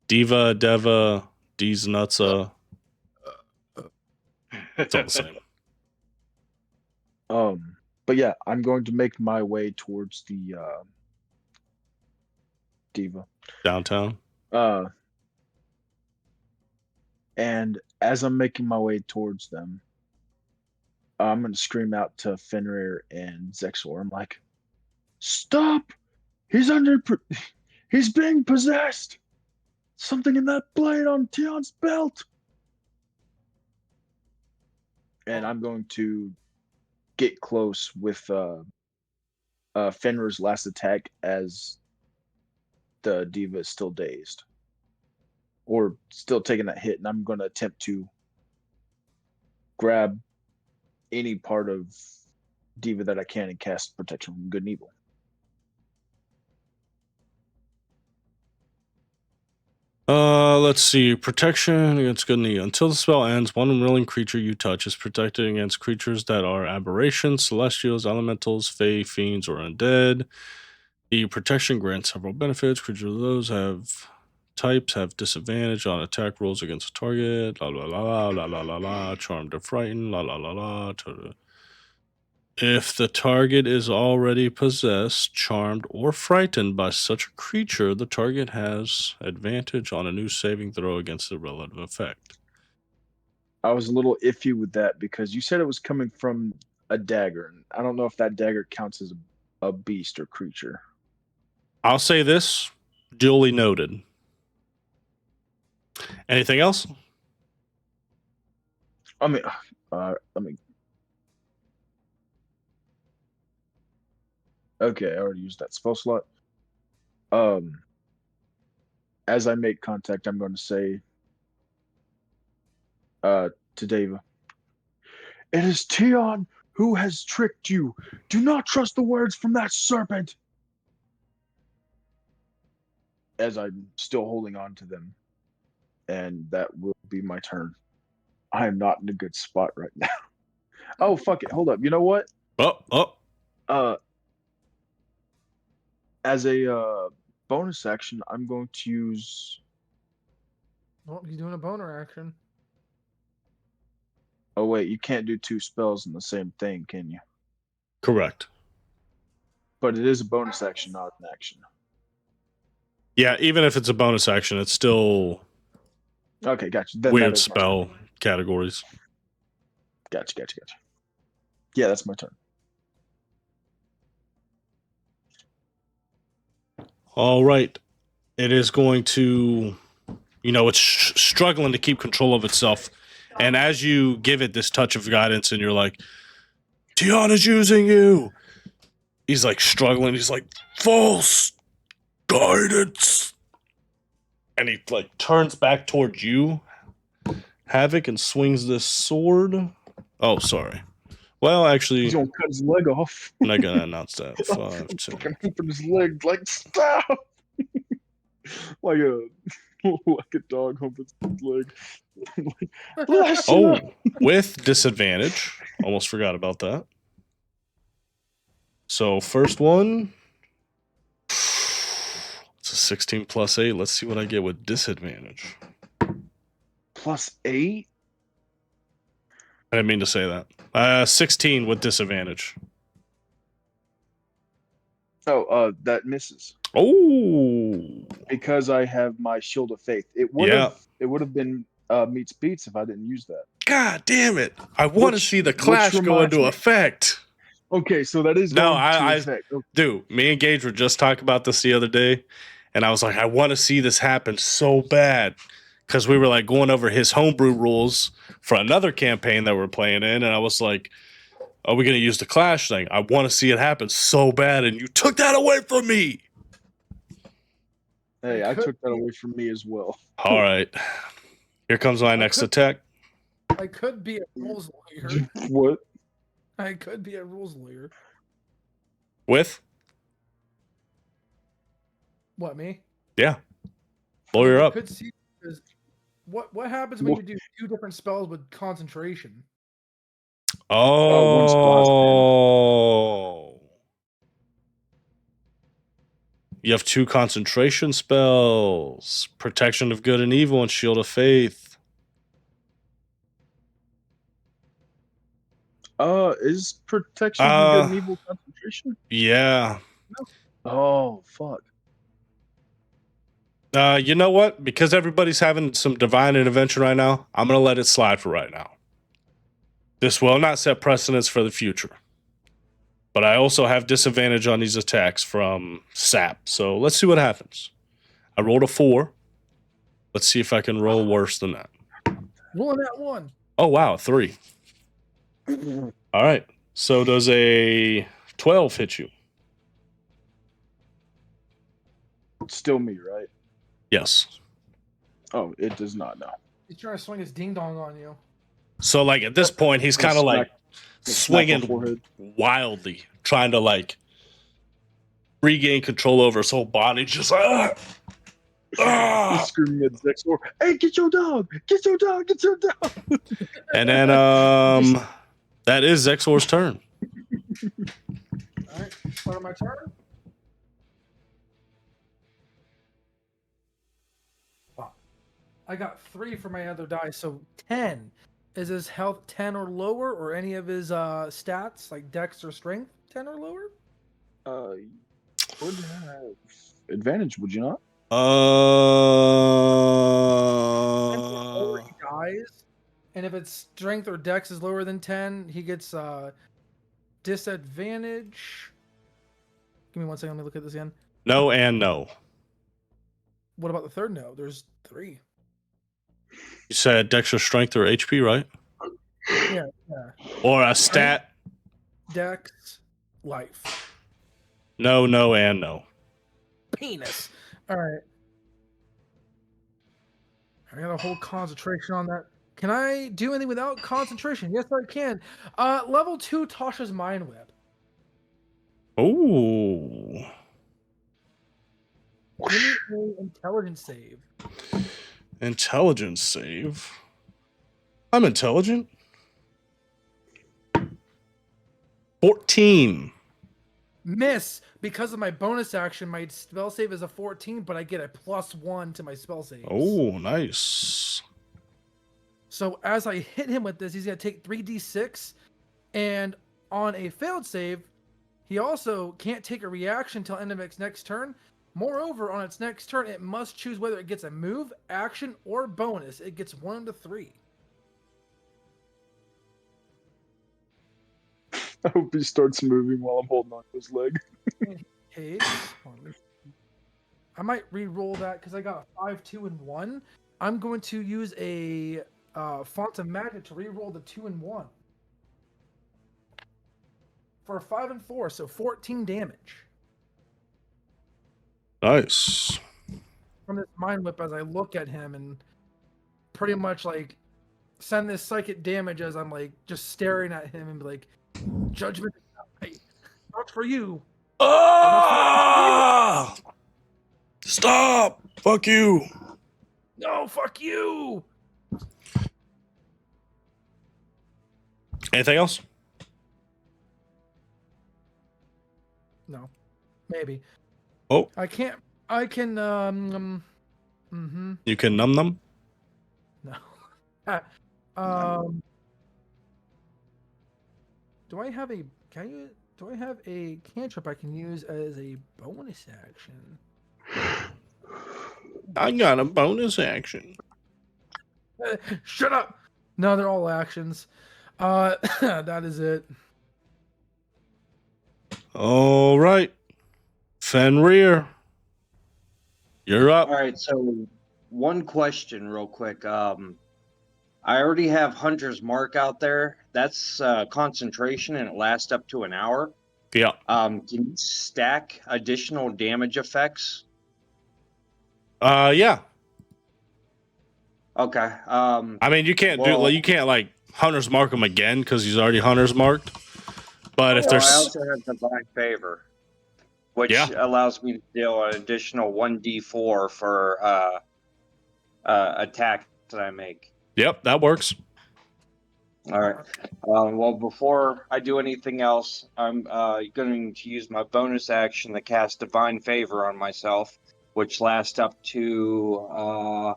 Diva, Deva, D's Nutsa. It's all the same. But yeah, I'm going to make my way towards the Diva. Downtown. And as I'm making my way towards them, I'm going to scream out to Fenrir and Zexor. I'm like, "Stop! He's being possessed! Something in that blade on Teon's belt!" And I'm going to get close with Fenrir's last attack as the Diva is still dazed. Or still taking that hit, and I'm going to attempt to grab any part of Diva that I can and cast protection from good and evil. Let's see. Protection against good and evil. Until the spell ends, one unwilling creature you touch is protected against creatures that are aberrations, celestials, elementals, fae, fiends, or undead. The protection grants several benefits. Creatures of those have types have disadvantage on attack rolls against a target. La la la la la la la. Charmed or frightened. La la la la. If the target is already possessed, charmed, or frightened by such a creature, the target has advantage on a new saving throw against the relative effect. I was a little iffy with that because you said it was coming from a dagger. And I don't know if that dagger counts as a beast or creature. I'll say this, duly noted. Anything else? I mean, okay, I already used that spell slot. As I make contact, I'm going to say to Deva, "It is Teon who has tricked you. Do not trust the words from that serpent." As I'm still holding on to them, and that will be my turn. I am not in a good spot right now. Oh, fuck it. Hold up. You know what? As a bonus action, I'm going to use. Well, he's doing a boner action. Oh wait, you can't do two spells in the same thing, can you? Correct. But it is a bonus action, not an action. Yeah, even if it's a bonus action, it's still Okay, gotcha. Then weird spell. categories. Gotcha. Yeah, that's my turn. All right. It is going to, it's struggling to keep control of itself. And as you give it this touch of guidance and you're like, Teon is using you. He's like struggling. He's like, false guidance. And he like turns back towards you, Havoc, and swings this sword. Oh, sorry. Well, actually, He's gonna cut his leg off. I'm not gonna announce that. 5, 10. Fucking open his leg, like stop. like a dog opens his leg. Bless you. Oh, with disadvantage. Almost forgot about that. So first one. It's a 16 plus 8. Let's see what I get with disadvantage. +8? I didn't mean to say that. 16 with disadvantage. Oh, that misses. Oh, Because I have my Shield of Faith. It would have been meets beats if I didn't use that. God damn it! I want to see the clash go into effect. Okay, so that is No, going to effect. Okay. Dude, me and Gage were just talking about this the other day, and I was like, I want to see this happen so bad, because we were like going over his homebrew rules for another campaign that we're playing in, and I was like, are we going to use the clash thing? I want to see it happen so bad, and you took that away from me. Hey, I took that away from me as well. All right, here comes my next attack. I could be a rules lawyer. What? I could be a rules lawyer. With? What, me? Yeah. Lawyer up. Could see what happens when you do 2 different spells with concentration? One Oh. You have 2 concentration spells. Protection of Good and Evil and Shield of Faith. Is protection from good and evil concentration? Yeah. Oh, fuck. You know what? Because everybody's having some divine intervention right now, I'm going to let it slide for right now. This will not set precedence for the future. But I also have disadvantage on these attacks from SAP. So let's see what happens. I rolled a 4. Let's see if I can roll worse than that. Rolling that 1. Oh, wow. 3. All right. So does a 12 hit you? Still me, right? Yes. Oh, it does not now. He's trying to swing his ding dong on you. So like at this point, he's kind of like swinging wildly, trying to like regain control over his whole body. Just like, He's screaming at Zexor, hey, get your dog! Get your dog! Get your dog! And then that is Zexor's turn. All right, start of my turn. Wow. I got 3 for my other die, so 10. Is his health 10 or lower, or any of his stats like Dex or Strength 10 or lower? Would have advantage, would you not? He dies, and if its Strength or Dex is lower than 10, he gets disadvantage. Give me 1 second. Let me look at this again. No and no. What about the third no? There's 3. You said Dex or Strength or HP, right? Yeah. Or a stat. Dex, life. No and no. Penis. All right. I got a whole concentration on that. Can I do anything without concentration? Yes, I can. Level 2 Tasha's Mind Whip. Oh. Give me an intelligence save. Intelligence save. I'm intelligent. 14. Miss. Because of my bonus action, my spell save is a 14, but I get a +1 to my spell save. Oh, nice. So as I hit him with this, he's going to take 3d6, and on a failed save, he also can't take a reaction until end of its next turn. Moreover, on its next turn, it must choose whether it gets a move, action, or bonus. It gets 1 to 3. I hope he starts moving while I'm holding on to his leg. Case. I might re-roll that because I got a 5, 2, and 1. I'm going to use a font of magic to re-roll the 2 and 1 for a 5 and 4, so 14 damage Nice. from this mind whip as I look at him and pretty much like send this psychic damage as I'm like just staring at him and be like, judgment is not for you. Ah! Stop! Fuck you! No, fuck you. Anything else? No, maybe. Oh, I can you can numb them. no. Do I have a cantrip I can use as a bonus action? I got a bonus action. Shut up. No, they're all actions. That is it. All right, Fenrir, you're up. All right, so one question real quick. I already have Hunter's Mark out there. That's concentration and it lasts up to an hour. Yeah. Can you stack additional damage effects? Yeah. Okay. I mean, you can't you can't like Hunter's Mark him again because he's already Hunter's marked. But if I there's also have Divine Favor, which allows me to deal an additional 1d4 for attacks that I make. Yep, that works. All right. Well, before I do anything else, I'm going to use my bonus action to cast Divine Favor on myself, which lasts up to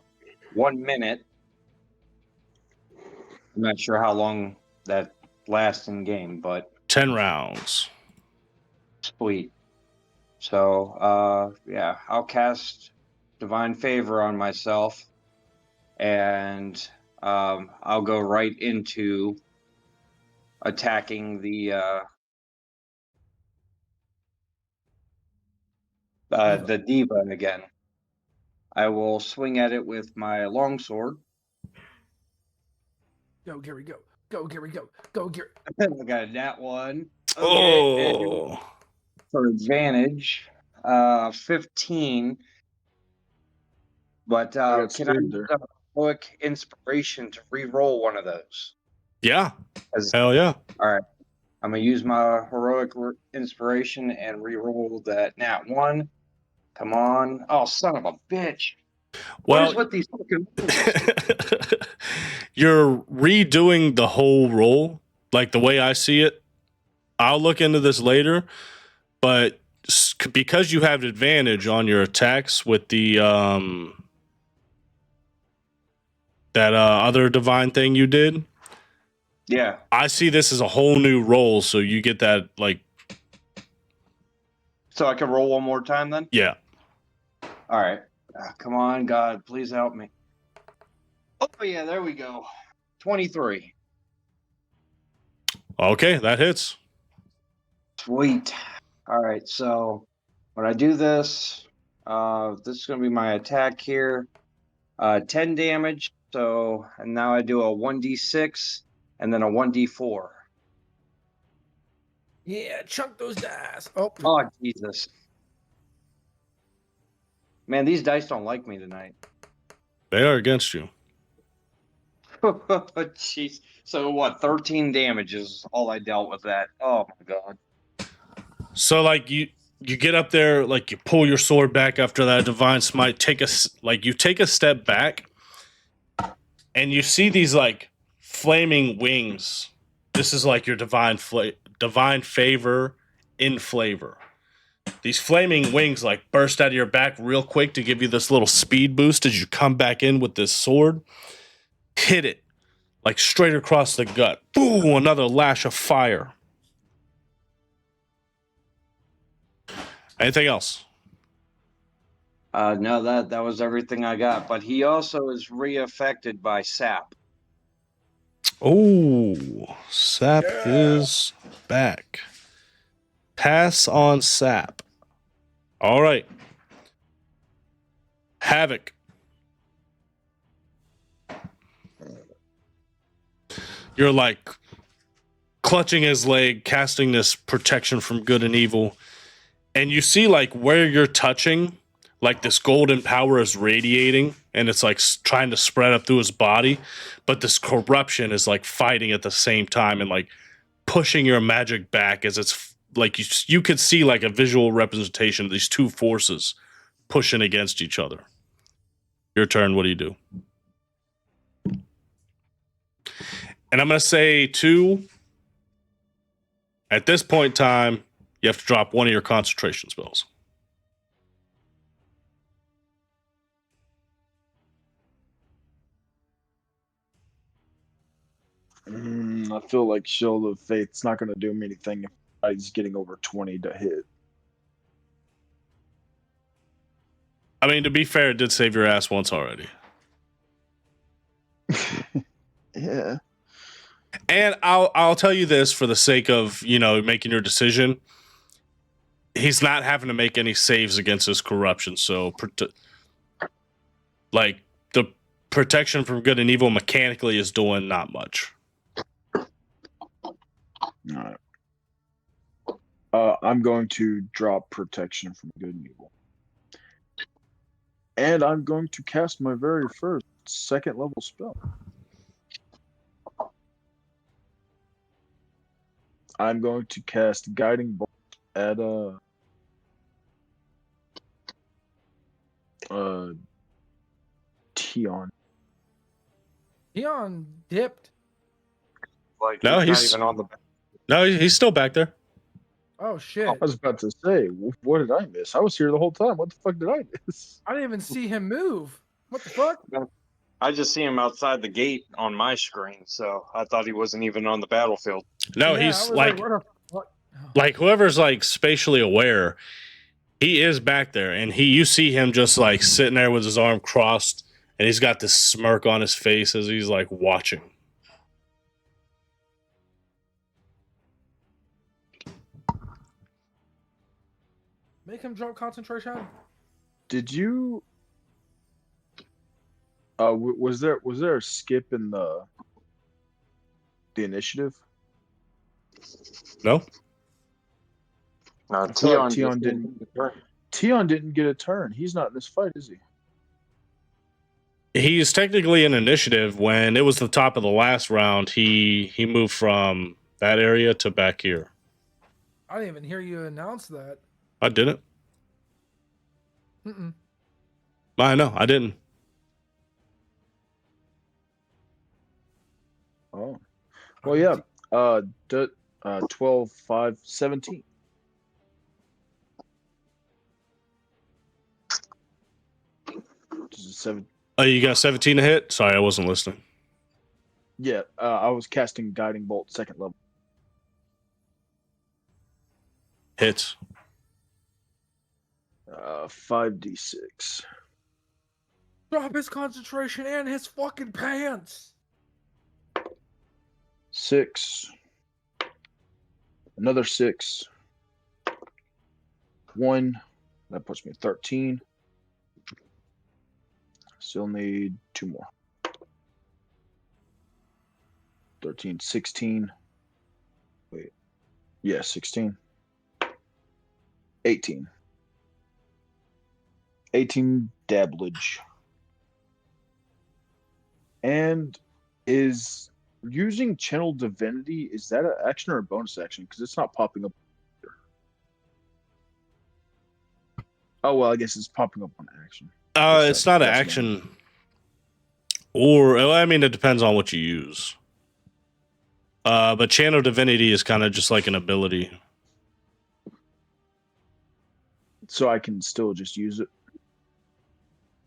1 minute. I'm not sure how long that lasts in game, but 10 rounds. Sweet. So, yeah, I'll cast Divine Favor on myself, and I'll go right into attacking the diva again. I will swing at it with my longsword. Go, Gary, go. Go, Gary, go. Go, Gary. I got that one. Okay. Oh. For advantage, 15. But can I use a heroic inspiration to re-roll one of those? Yeah. Hell yeah. All right. I'm going to use my heroic inspiration and re-roll that nat 1. Come on. Oh, son of a bitch. Well, what is with these fucking you're redoing the whole roll, like the way I see it. I'll look into this later, but because you have advantage on your attacks with the that other divine thing you did. Yeah. I see this as a whole new roll, so you get that like. So I can roll one more time then? Yeah. All right. Come on, God, please help me. Oh yeah, there we go. 23. Okay, that hits. Sweet. All right, so when I do this, this is going to be my attack here. 10 damage. So, and now I do a 1d6 and then a 1d4. Yeah, chunk those dice. Oh, Jesus. Man, these dice don't like me tonight. They are against you. Jeez. So what, 13 damage is all I dealt with that. Oh my God. So like you get up there, like you pull your sword back after that divine smite, you take a step back and you see these like flaming wings. This is like your divine favor in flavor. These flaming wings like burst out of your back real quick to give you this little speed boost as you come back in with this sword. Hit it like straight across the gut. Boom, another lash of fire. Anything else? No, that was everything I got. But he also is re-affected by sap. Oh, sap is back. Pass on sap. All right. Havoc. You're like clutching his leg, casting this protection from good and evil. And you see like where you're touching, like this golden power is radiating and it's like trying to spread up through his body. But this corruption is like fighting at the same time and like pushing your magic back as it's like you could see like a visual representation of these two forces pushing against each other. Your turn. What do you do? And I'm going to say, too, at this point in time, you have to drop one of your concentration spells. I feel like Shield of Faith's not going to do me anything if he's getting over 20 to hit. I mean, to be fair, it did save your ass once already. Yeah. And I'll tell you this for the sake of, making your decision. He's not having to make any saves against his corruption. So, like, the protection from good and evil mechanically is doing not much. All right. I'm going to drop protection from good and evil. And I'm going to cast my very first second level spell. I'm going to cast Guiding Bolt at Teon. Teon dipped. Like No, he's not he's- even on the. No, he's still back there. Oh shit! I was about to say, what did I miss? I was here the whole time. What the fuck did I miss? I didn't even see him move. What the fuck? I just see him outside the gate on my screen, so I thought he wasn't even on the battlefield. No, Yeah, I he's was like where the fuck? Oh. like whoever's like spatially aware, he is back there, and you see him just like sitting there with his arm crossed, and he's got this smirk on his face as he's like watching. Make him drop concentration. Did you? Was there a skip in the initiative? No, No, I feel like Teon Teon didn't get a turn. He's not in this fight, is he? he's technically in initiative. When it was the top of the last round, he moved from that area to back here. I didn't even hear you announce that. I didn't. Mm-mm. I know, I didn't. Oh, well, yeah. 12, 5, 17. This is 7. Oh, you got 17 to hit? Sorry, I wasn't listening. Yeah, I was casting Guiding Bolt second level. Hits. 5d6. Drop his concentration and his fucking pants. 6. Another 6. 1. That puts me at 13. Still need 2 more. 13, 16. Wait. Yeah, 16. 18. 18 dabblage. And is using Channel Divinity, is that an action or a bonus action? Because it's not popping up. Oh, well, I guess it's popping up on action. It's not an action. Or, I mean, it depends on what you use. But Channel Divinity is kind of just like an ability. So I can still just use it.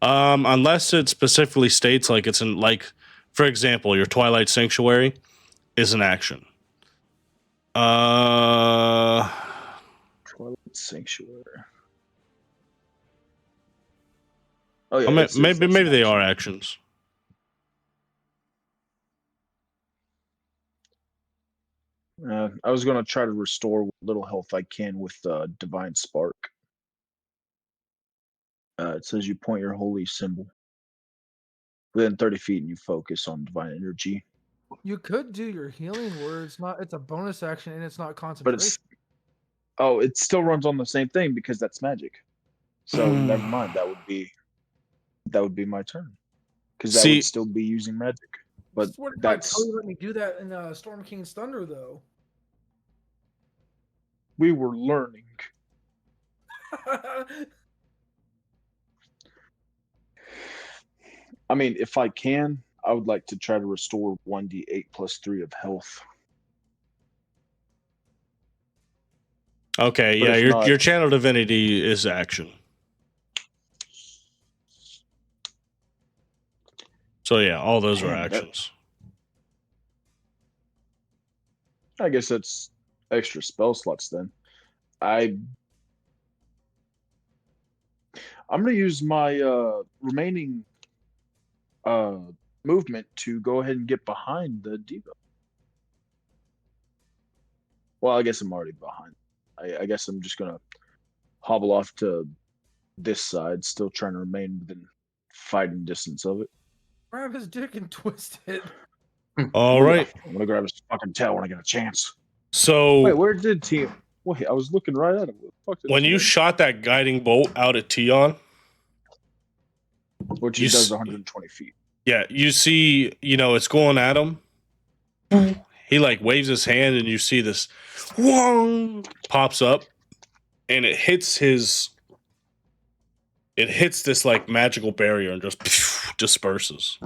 Unless it specifically states like it's in, like, for example, your Twilight Sanctuary is an action. Twilight Sanctuary. Oh yeah, maybe they are actions. I was gonna try to restore what little health I can with Divine Spark. It says you point your holy symbol within 30 feet and you focus on divine energy. You could do your healing where it's not. It's a bonus action and it's not But concentration. it still runs on the same thing because that's magic. So never mind. That would be my turn because that would See, still be using magic. But Swear to God, that's Cody let me do that in Storm King's Thunder, though. we were learning. I mean, if I can, I would like to try to restore 1d8 plus 3 of health. okay, But yeah, if your not, channel divinity is action. So yeah, all those are damn, actions. I guess that's extra spell slots then. I'm gonna use my remaining movement to go ahead and get behind the Diva. Well, I guess I'm already behind. I guess I'm just gonna hobble off to this side, still trying to remain within fighting distance of it. Grab his dick and twist it. All right. I'm gonna grab his fucking tail when I get a chance. So Wait, where did Teon? Wait, I was looking right at him. What the fuck did when you Teon? shot that guiding bolt out at Teon, Which you he does s- 120 feet. yeah, you see, it's going at him. He like waves his hand, and you see this, whong, pops up, and it hits this like magical barrier and just disperses.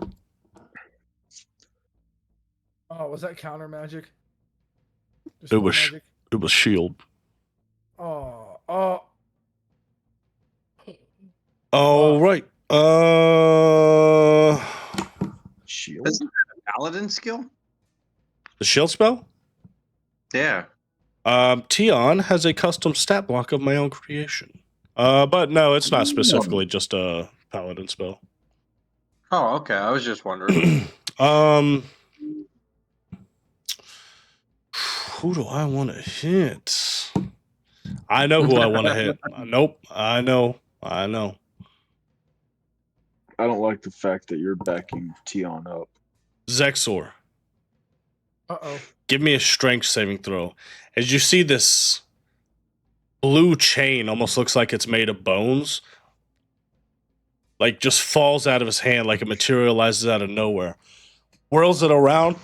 Oh, was that counter magic? It was shield. Oh. All right. Shield? Isn't that a paladin skill? The shield spell. Yeah. Teon has a custom stat block of my own creation. But no, it's not specifically just a paladin spell. Oh, okay. I was just wondering. Who do I want to hit? I know who I want to hit. Nope. I know. I don't like the fact that you're backing Teon up. Zexor. Uh-oh. Give me a strength saving throw. As you see this blue chain, almost looks like it's made of bones, like just falls out of his hand, like it materializes out of nowhere. Whirls it around,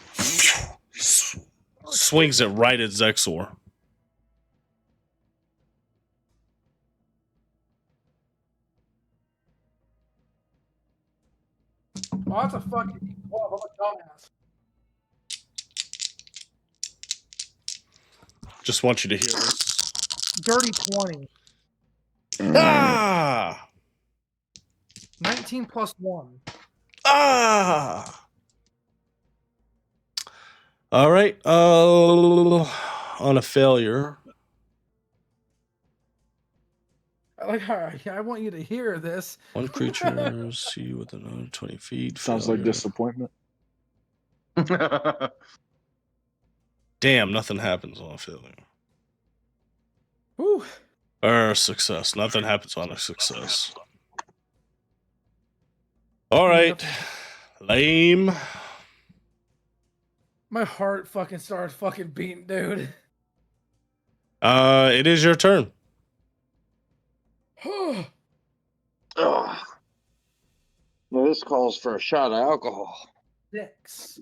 swings it right at Zexor. Oh, that's a fucking 12. I'm a dumbass. Just want you to hear this. Dirty 20. Ah! 19 plus 1. Ah! All right. On a failure. I want you to hear this. One creature see you within 120 feet. Sounds like failure. disappointment. Damn, nothing happens on a failure. Whew. Or success. Nothing happens on a success. All right. Lame. My heart fucking started fucking beating, dude. It is your turn. Ugh. Well, this calls for a shot of alcohol. 6.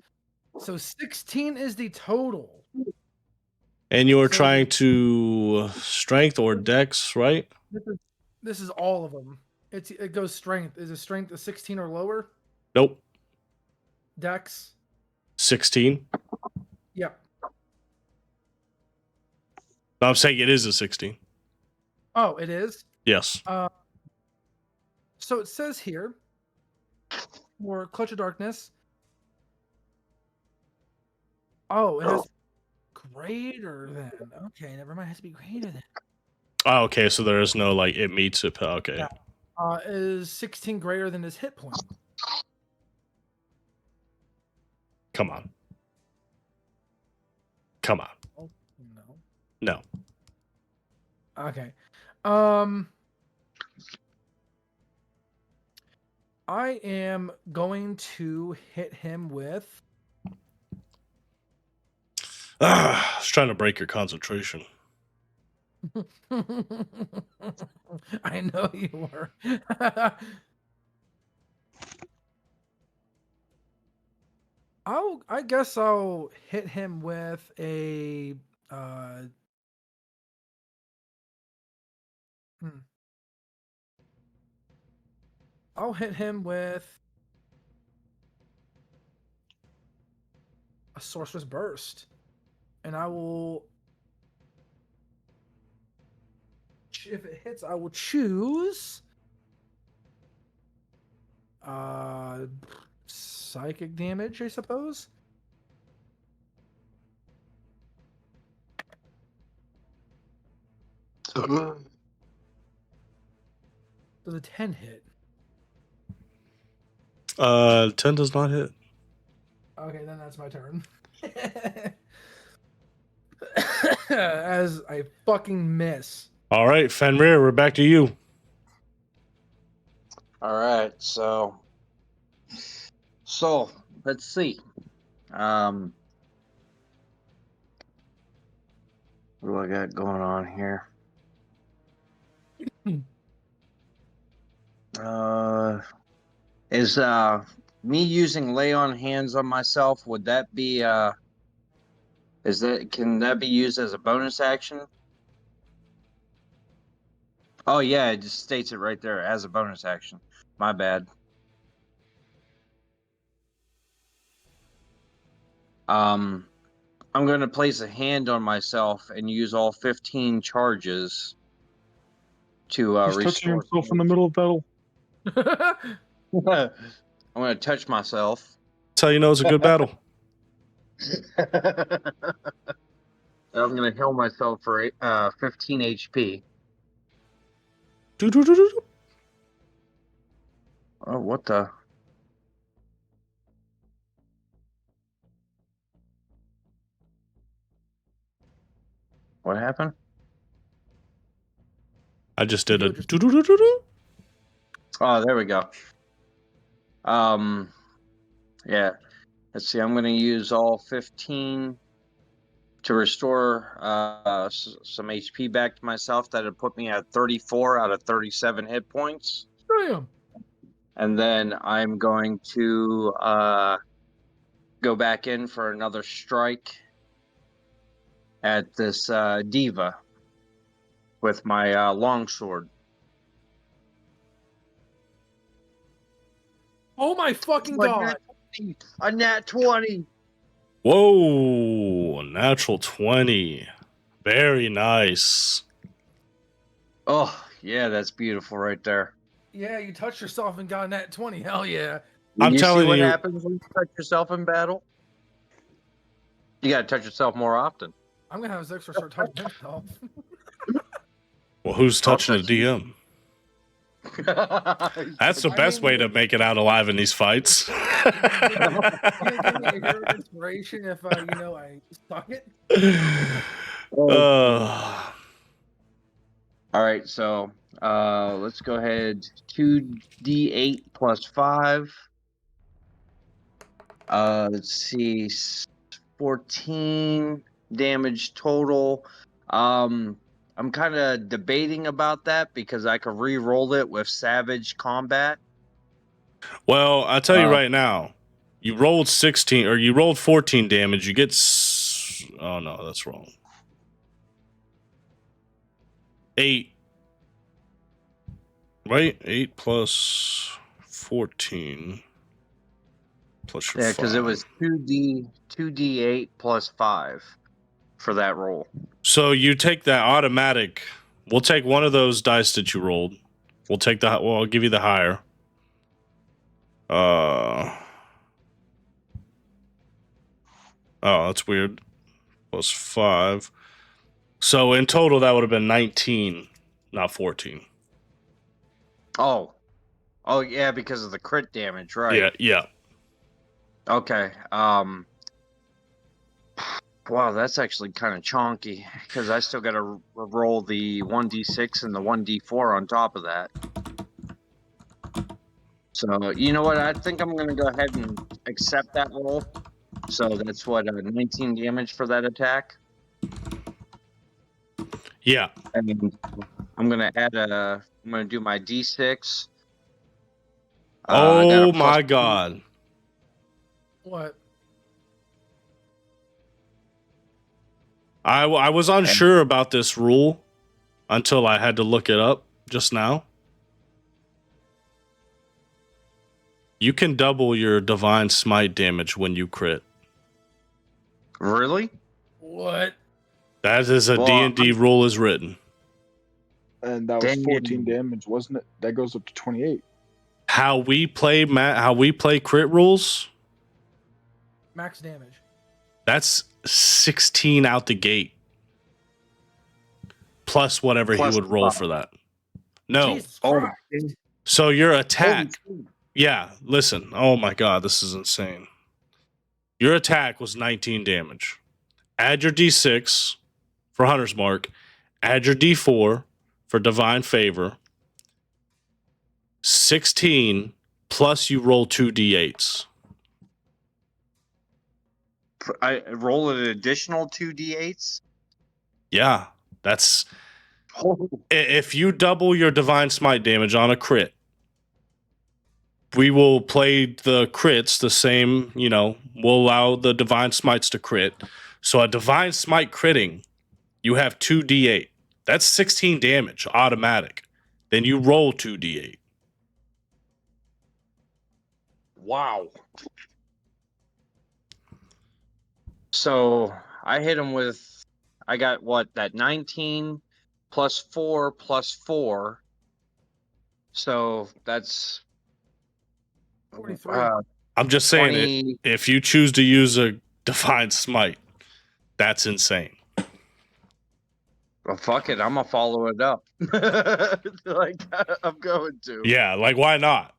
So 16 is the total. And you are So- trying to strength or dex, right? This is all of them. It goes strength. Is it strength a 16 or lower? Nope. Dex? 16. Yep. No, I'm saying it is a 16. Oh, it is? Yes. So it says here, for Clutch of Darkness. Oh, it has greater than. Okay, never mind. It has to be greater than. Oh, okay, so there is no like it meets it. Okay. Yeah. Is 16 greater than his hit point? Come on. Come on. No. Okay. I am going to hit him with. I was trying to break your concentration. I know you were. I guess I'll hit him with a I'll hit him with a sorcerer's burst. And I will, if it hits, I will choose psychic damage, I suppose. Does a 10 hit? 10 does not hit. Okay, then that's my turn. As I fucking miss. All right, Fenrir, we're back to you. All right, so let's see. What do I got going on here? Is me using lay on hands on myself, would that be can that be used as a bonus action? Oh yeah, it just states it right there as a bonus action. My bad. I'm going to place a hand on myself and use all 15 charges to He's touching restore. himself in the middle of battle. I'm going to touch myself. That's how you know it's a good battle. I'm going to heal myself for 15 HP. Do-do-do-do-do. Oh, what the? What happened? I just did You a just- do-do-do-do-do. Oh, there we go. Yeah. Let's see. I'm going to use all 15 to restore some HP back to myself. That would put me at 34 out of 37 hit points. Damn. And then I'm going to go back in for another strike at this diva with my longsword. Oh my fucking god. A nat 20. Whoa, natural 20. Very nice. Oh, yeah, that's beautiful right there. Yeah, you touched yourself and got a nat 20. Hell yeah. I'm you see telling what you- happens when you touch yourself in battle? You got to touch yourself more often. I'm gonna have Zexor start touching himself. Well, who's I'll touching the touch you. DM? That's the I best mean, way to make it out alive in these fights. You gonna give me a hero of inspiration if I suck it? Uh, All right, so let's go ahead. 2d8 plus 5. Let's see, 14 damage total. I'm kind of debating about that because I could re-roll it with Savage Combat. well, I'll tell you right now. You rolled 16 or you rolled 14 damage. You get oh no, that's wrong. 8. Right? 8 plus 14 plus your Yeah, because it 5. was 2d8 plus 5 for that roll. So you take that automatic. We'll take one of those dice that you rolled. We'll take the. Well, I'll give you the higher. Oh, that's weird. Plus 5. So in total, that would have been 19, not 14. Oh yeah, because of the crit damage, right? Yeah. Okay. Wow, that's actually kind of chonky because I still got to roll the 1d6 and the 1d4 on top of that. So, you know what? I think I'm going to go ahead and accept that roll. So that's what, 19 damage for that attack. Yeah. And I'm going to I'm going to do my d6. I got a Oh plus my god. What? I was unsure about this rule until I had to look it up just now. You can double your divine smite damage when you crit. Really? What? That is a Well, D&D rule as written. And that was Dang. 14 damage, wasn't it? That goes up to 28. How we play crit rules, Max damage. that's 16 out the gate. Plus whatever he would roll for that. No. Jesus Oh, Christ. So your holy attack, shit. yeah, listen. Oh my god, this is insane. Your attack was 19 damage. Add your D6 for Hunter's Mark. Add your D4 for Divine Favor. 16 plus you roll 2 D8s. I roll an additional 2d8s. Yeah, that's Oh, if you double your Divine Smite damage on a crit. We will play the crits the same, we'll allow the Divine Smites to crit. So a Divine Smite critting, you have 2d8. That's 16 damage automatic. Then you roll 2d8. wow. So I hit him with, I got what, that 19 plus 4 plus 4. So that's 43. I'm just saying 20. if you choose to use a Divine Smite, that's insane. Well, fuck it. I'm going to follow it up. Like, I'm going to. Yeah, like why not?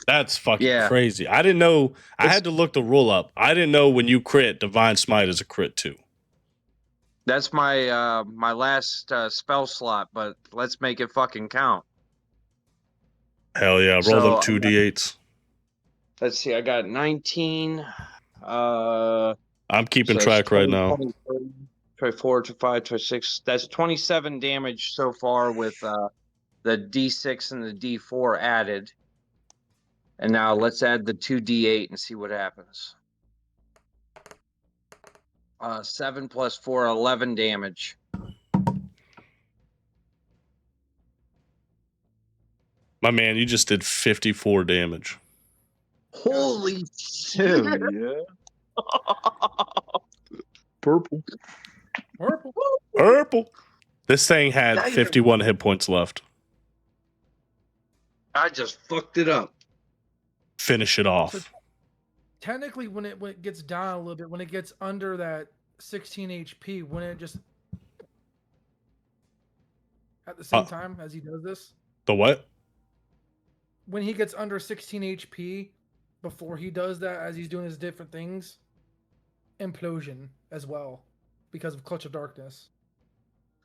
That's fucking Yeah. crazy. I didn't know. I It's- had to look the rule up. I didn't know when you crit, Divine Smite is a crit too. That's my my last spell slot, but let's make it fucking count. Hell yeah. Roll So, them 2d8s. Let's see. I got 19. I'm keeping So it's track right now. 24, 25, 26. That's 27 damage so far with the D6 and the D4 added. And now let's add the 2D8 and see what happens. 7 plus 4, 11 damage. My man, you just did 54 damage. Holy Hell shit. yeah. Purple. Purple. Purple. This thing had Damn. 51 hit points left. I just fucked it up. Finish it off. So technically, when it gets down a little bit, when it gets under that 16 HP, when it just at the same time as he does this, The what? when he gets under 16 HP, before he does that, as he's doing his different things, implosion as well, because of Clutch of Darkness.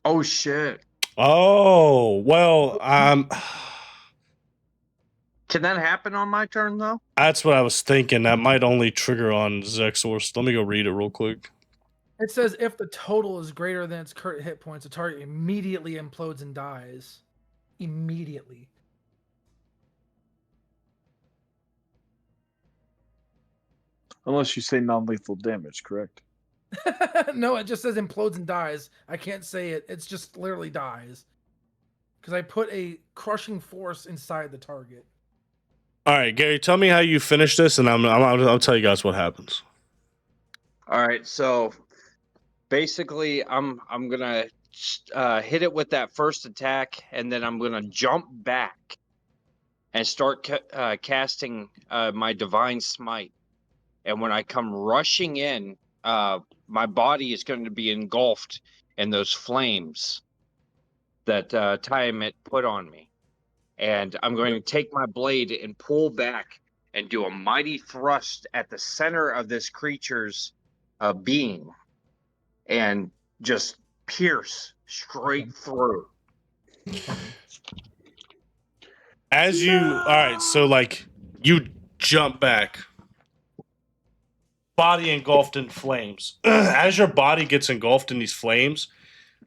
Oh shit. Oh, well, Can that happen on my turn though? that's what I was thinking. That might only trigger on Zexor's. Let me go read it real quick. It says if the total is greater than its current hit points, the target immediately implodes and dies. Immediately. Unless you say non-lethal damage, correct? No, it just says implodes and dies. I can't say it. It's just literally dies. Because I put a crushing force inside the target. All right, Gary, tell me how you finish this, and I'll tell you guys what happens. All right, so basically I'm gonna hit it with that first attack, and then I'm gonna jump back and start casting my divine smite. And when I come rushing in, my body is going to be engulfed in those flames that Tiamat put on me. And I'm going to take my blade and pull back and do a mighty thrust at the center of this creature's being. and just pierce straight through. As you, all right, so like you jump back, body engulfed in flames. As your body gets engulfed in these flames,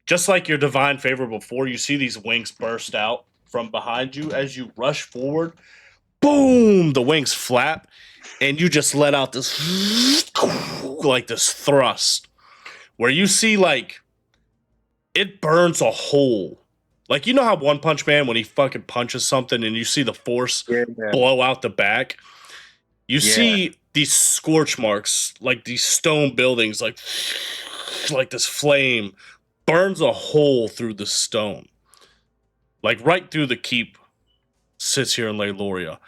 just like your divine favor before, you see these wings burst out from behind you. As you rush forward, boom, the wings flap, and you just let out this like this thrust where you see like it burns a hole. Like, you know how One Punch Man, when he fucking punches something and you see the force blow out the back? You see these scorch marks, like these stone buildings, like this flame burns a hole through the stone. Like right through the keep sits here in Leiloria.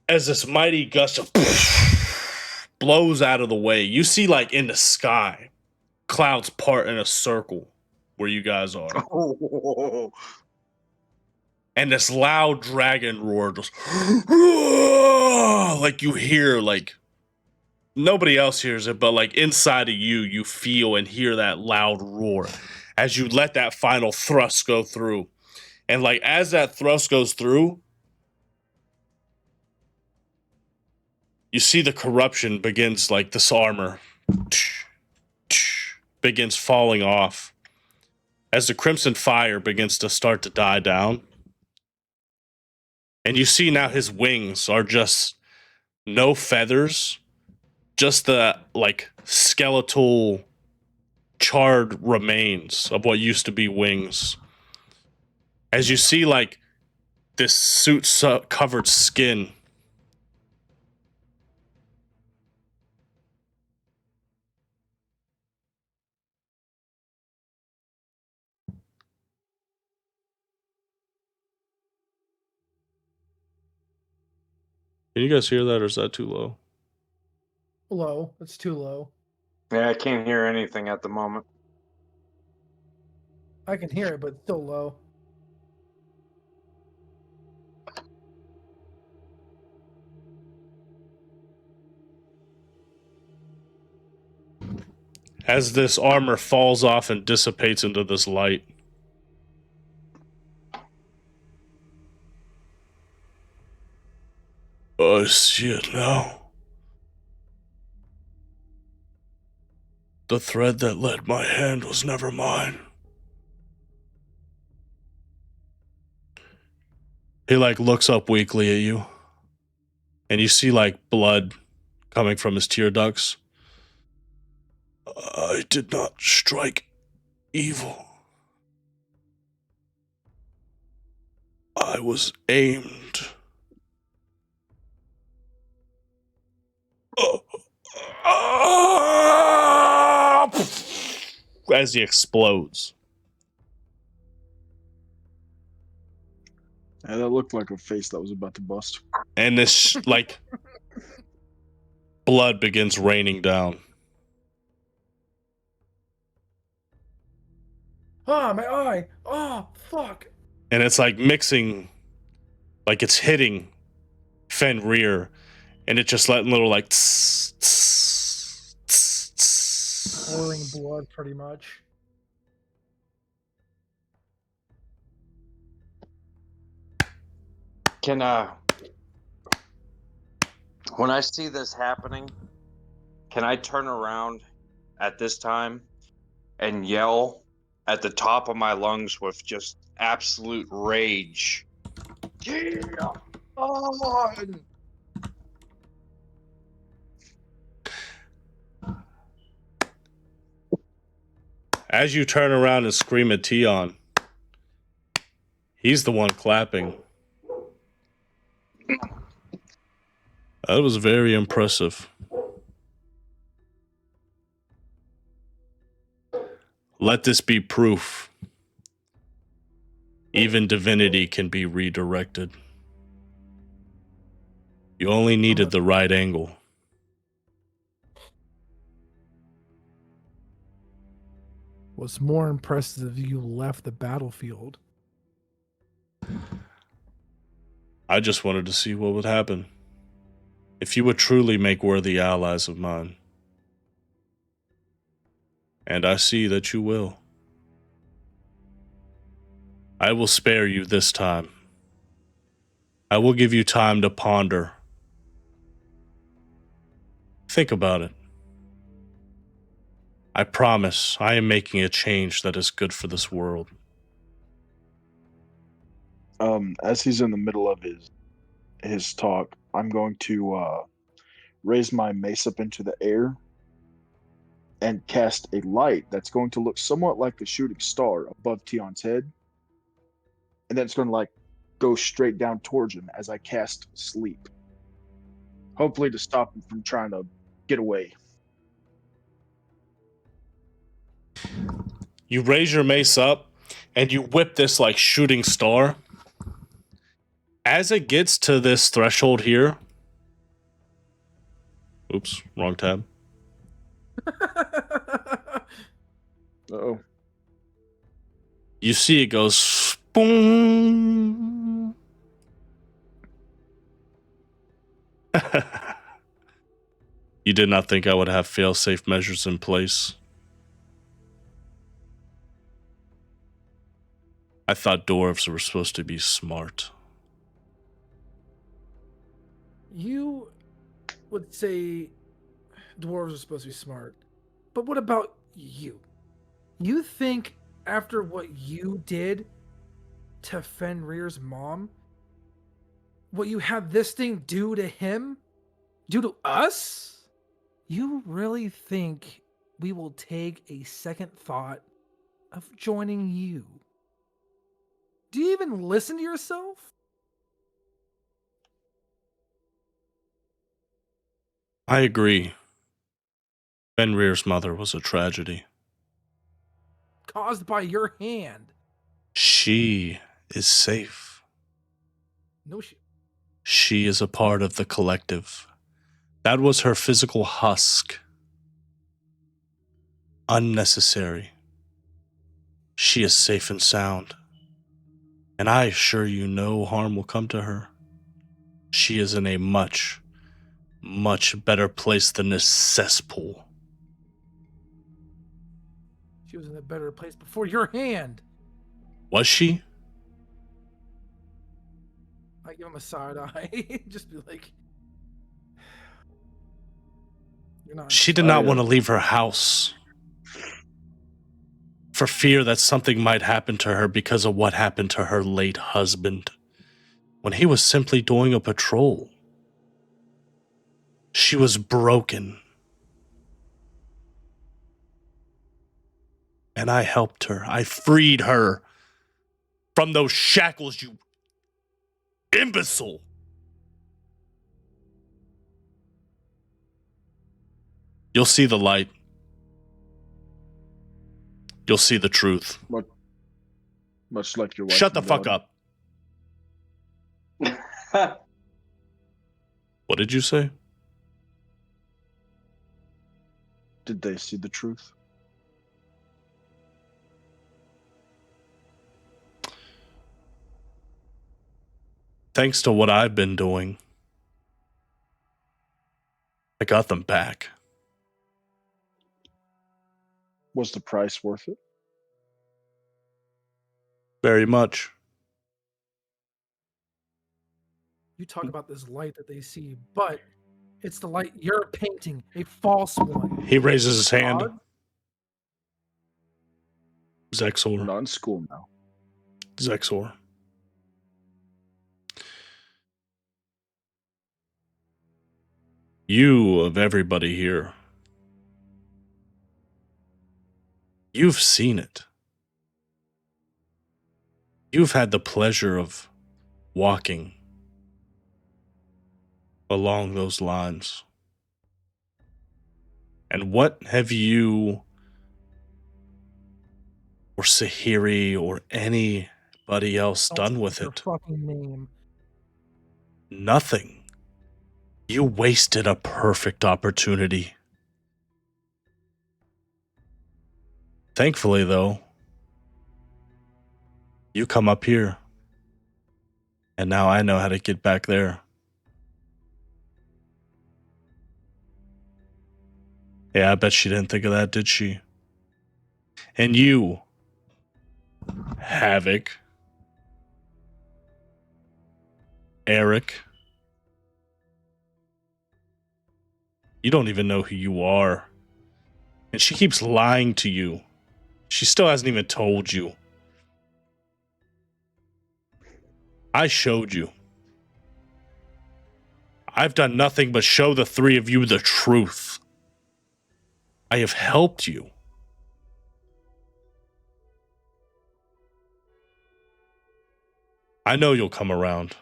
As this mighty gust of blows out of the way, you see like in the sky, clouds part in a circle where you guys are. And this loud dragon roar just like you hear, like nobody else hears it, but like inside of you, you feel and hear that loud roar as you let that final thrust go through. And like as that thrust goes through, you see the corruption begins, like this armor begins falling off as the crimson fire begins to start to die down. And you see now his wings are just no feathers, just the like skeletal charred remains of what used to be wings. As you see like this suit covered skin. Can you guys hear that, or is that too low? Low. It's too low. Yeah, I can't hear anything at the moment. I can hear it, but it's still low. As this armor falls off and dissipates into this light, I see it now. The thread that led my hand was never mine. He like looks up weakly at you, and you see like blood coming from his tear ducts. I did not strike evil. I was aimed. As he explodes. Yeah, that looked like a face that was about to bust. And this, like, blood begins raining down. Ah, my eye! Oh, fuck! And it's like mixing, like it's hitting Fenrir, and it's just letting little like tss, tss, tss, tss. Pouring blood, pretty much. Can when I see this happening, can I turn around at this time and yell at the top of my lungs with just absolute rage? Yeah, on! As you turn around and scream at Teon, he's the one clapping. That was very impressive. Let this be proof. Even divinity can be redirected. You only needed the right angle. What's more impressive, you left the battlefield. I just wanted to see what would happen if you would truly make worthy allies of mine. And I see that you will. I will spare you this time. I will give you time to ponder. Think about it. I promise I am making a change that is good for this world. As he's in the middle of his talk, I'm going to raise my mace up into the air and cast a light that's going to look somewhat like a shooting star above Teon's head, and then it's going to like go straight down towards him as I cast sleep, hopefully to stop him from trying to get away. You raise your mace up and you whip this like shooting star. As it gets to this threshold here. Oops, wrong tab. Uh-oh. You see it goes boom. You did not think I would have fail-safe measures in place. I thought dwarves were supposed to be smart. You would say dwarves are supposed to be smart, but what about you? You think after what you did to Fenrir's mom, what you had this thing do to him, do to us? You really think we will take a second thought of joining you? Do you even listen to yourself? I agree. Fenrir's mother was a tragedy. Caused by your hand. She is safe. No shit. She is a part of the collective. That was her physical husk. Unnecessary. She is safe and sound. And I assure you no harm will come to her. She is in a much, much better place than this cesspool. She was in a better place before your hand. Was she? I give him a side eye. Just be like, you're not. She did not want to leave her house for fear that something might happen to her because of what happened to her late husband when he was simply doing a patrol. She was broken. And I helped her. I freed her from those shackles, you imbecile. You'll see the light. You'll see the truth. Much like your wife. Shut the fuck up. What did you say? Did they see the truth? Thanks to what I've been doing, I got them back. Was the price worth it? Very much. You talk about this light that they see, but it's the light you're painting, a false one. He raises his hand. God? Zexor. We're not in school now. Zexor. You, of everybody here, you've seen it. You've had the pleasure of walking along those lines. And what have you or Sahiri or anybody else done with Your it? fucking name. Nothing. You wasted a perfect opportunity. Thankfully, though, you come up here. And now I know how to get back there. Yeah, I bet she didn't think of that, did she? And you, Havoc, Eric, you don't even know who you are. And she keeps lying to you. She still hasn't even told you. I showed you. I've done nothing but show the three of you the truth. I have helped you. I know you'll come around.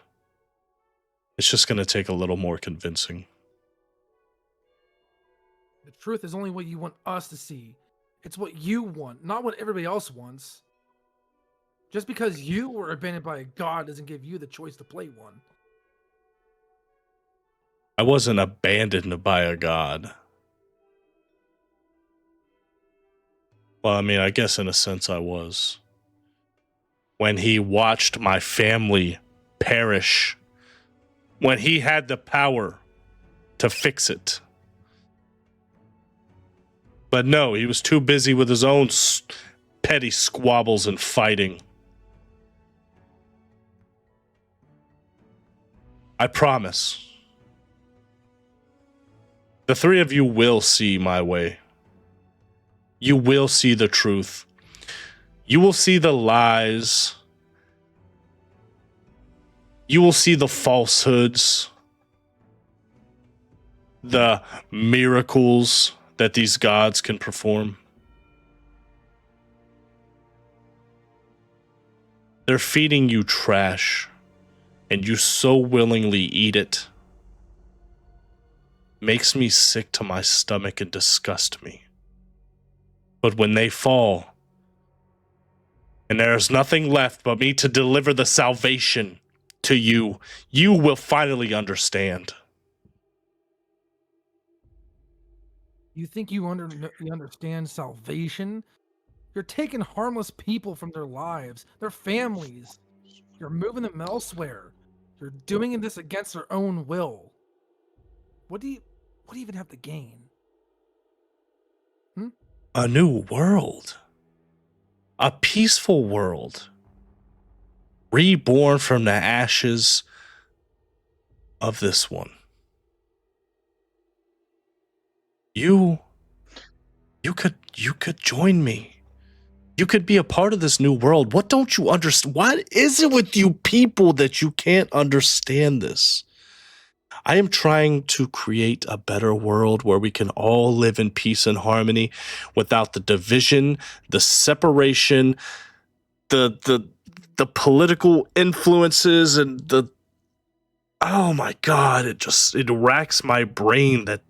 It's just going to take a little more convincing. The truth is only what you want us to see. It's what you want, not what everybody else wants. Just because you were abandoned by a god doesn't give you the choice to play one. I wasn't abandoned by a god. Well, I mean, I guess in a sense I was. When he watched my family perish. When he had the power to fix it. But no, he was too busy with his own petty squabbles and fighting. I promise. The three of you will see my way. You will see the truth. You will see the lies. You will see the falsehoods. The miracles that these gods can perform. They're feeding you trash, and you so willingly eat it. Makes me sick to my stomach and disgust me. But when they fall, and there is nothing left but me to deliver the salvation to you, you will finally understand. You think you understand salvation? You're taking harmless people from their lives, their families. You're moving them elsewhere. You're doing this against their own will. What do you even have to gain? A new world. A peaceful world. Reborn from the ashes of this one. You could join me. You could be a part of this new world. What don't you understand? What is it with you people that you can't understand this? I am trying to create a better world where we can all live in peace and harmony without the division, the separation, the political influences, and the, oh my God, it racks my brain that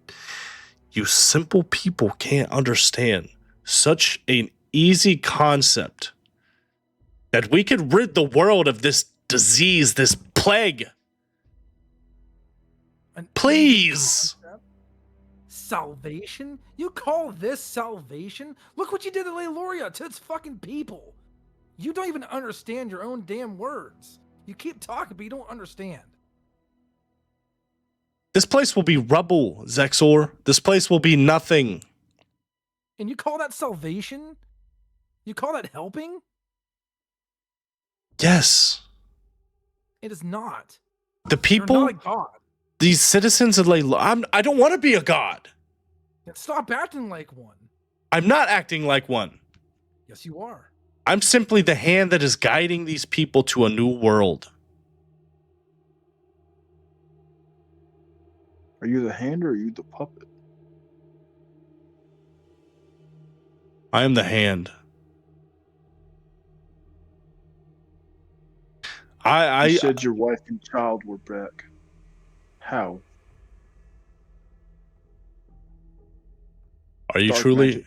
you simple people can't understand such an easy concept that we could rid the world of this disease, this plague. Please. Salvation? You call this salvation? Look what you did to Leloria, to its fucking people. You don't even understand your own damn words. You keep talking, but you don't understand. This place will be rubble, Zexor. This place will be nothing. And you call that salvation? You call that helping? Yes. It is not. The people, you're not a god. These citizens of Layla, I don't want to be a god. Stop acting like one. I'm not acting like one. Yes, you are. I'm simply the hand that is guiding these people to a new world. Are you the hand or are you the puppet? I am the hand. You said your wife and child were back. How? Are you Dark truly magic.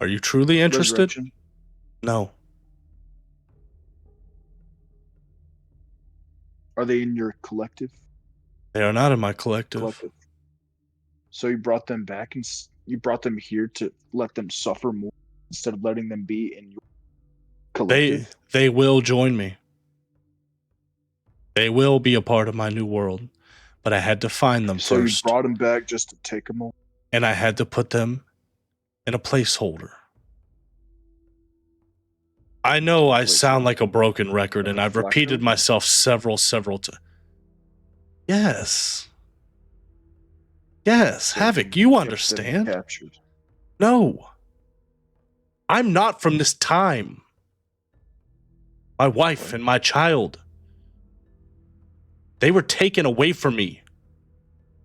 Are you truly interested? Resurrection. No. Are they in your collective? They are not in my collective. So you brought them back and you brought them here to let them suffer more instead of letting them be in your collective? They will join me. They will be a part of my new world. But I had to find them so first. You brought them back just to take them away? And I had to put them in a placeholder. I know I Like sound like a broken record, and a I've flak repeated note? myself several times. Yes. Yes, So Havoc, you you kept them understand. captured. No. I'm not from this time. My wife and my child, they were taken away from me.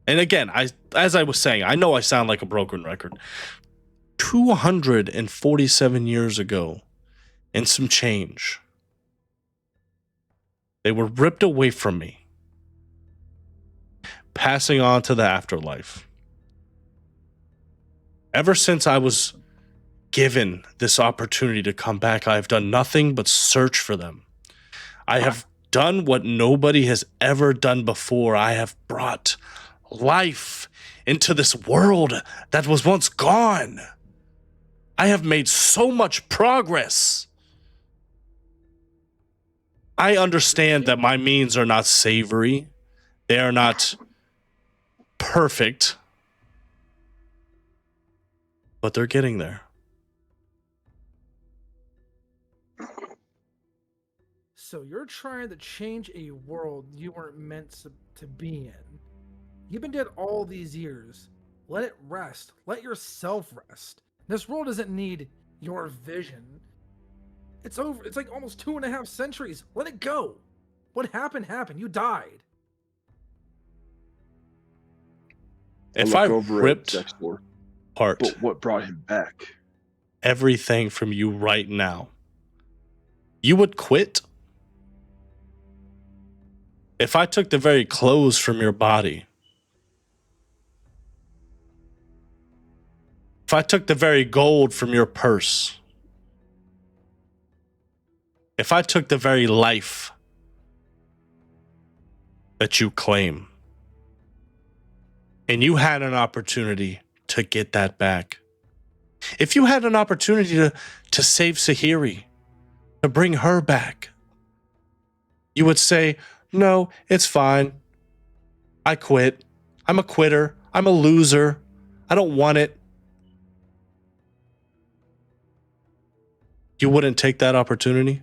And again, as I was saying, I know I sound like a broken record. 247 years ago, and some change, they were ripped away from me, passing on to the afterlife. Ever since I was given this opportunity to come back, I have done nothing but search for them. I have done what nobody has ever done before. I have brought life into this world that was once gone. I have made so much progress. I understand that my means are not savory. They are not perfect. But they're getting there. So you're trying to change a world you weren't meant to be in. You've been dead all these years. Let it rest. Let yourself rest. This world doesn't need your vision. It's over. It's like almost 2.5 centuries. Let it go. What happened happened. You died. If I I look over at ripped Zexor, apart but what brought him back? everything from you right now, you would quit? If I took the very clothes from your body, if I took the very gold from your purse, if I took the very life that you claim, and you had an opportunity to get that back, if you had an opportunity to save Sahiri, to bring her back, you would say, no, it's fine. I quit. I'm a quitter. I'm a loser. I don't want it. You wouldn't take that opportunity?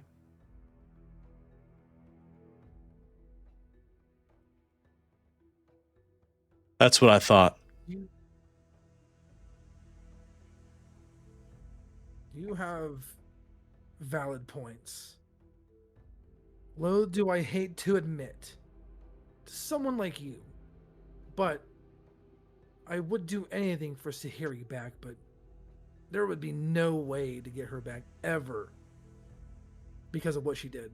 That's what I thought. You have valid points. Low do I hate to admit to someone like you, but I would do anything for Sahiri back, but there would be no way to get her back ever because of what she did.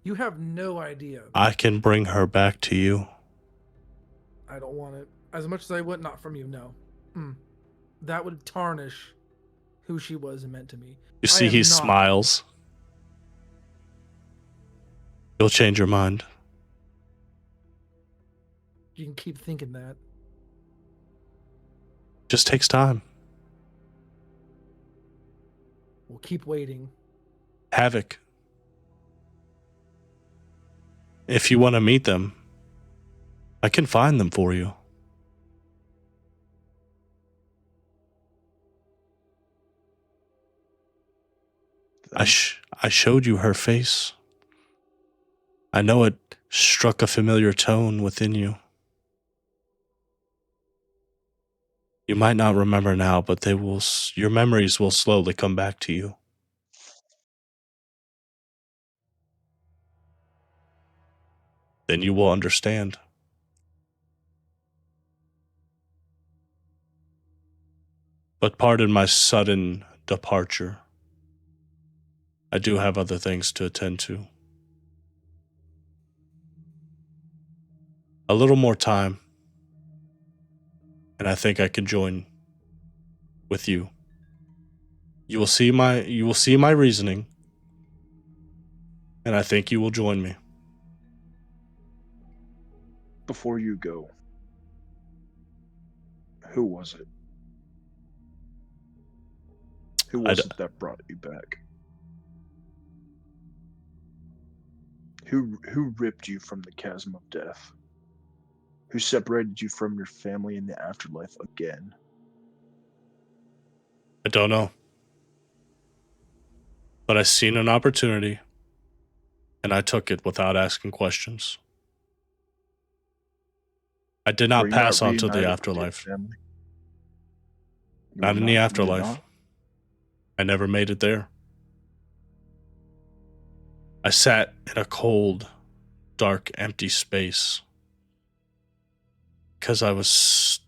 You have no idea. I can bring her back to you. I don't want it. As much as I would, not from you, no. That would tarnish who she was and meant to me. You see, he smiles. You'll change your mind. You can keep thinking that. Just takes time. We'll keep waiting. Havoc. If you want to meet them, I can find them for you. I showed you her face. I know it struck a familiar tone within you. You might not remember now, but your memories will slowly come back to you. Then you will understand. But pardon my sudden departure. I do have other things to attend to. A little more time, and I think I can join with you. You will see my reasoning, and I think you will join me. Before you go, who was it? Who was it that brought you back? Who ripped you from the chasm of death? Who separated you from your family in the afterlife again? I don't know. But I seen an opportunity, and I took it without asking questions. I did Were not you pass on to the reunited with your afterlife. family? You Not were in the You did afterlife. not? I never made it there. I sat in a cold, dark, empty space because I was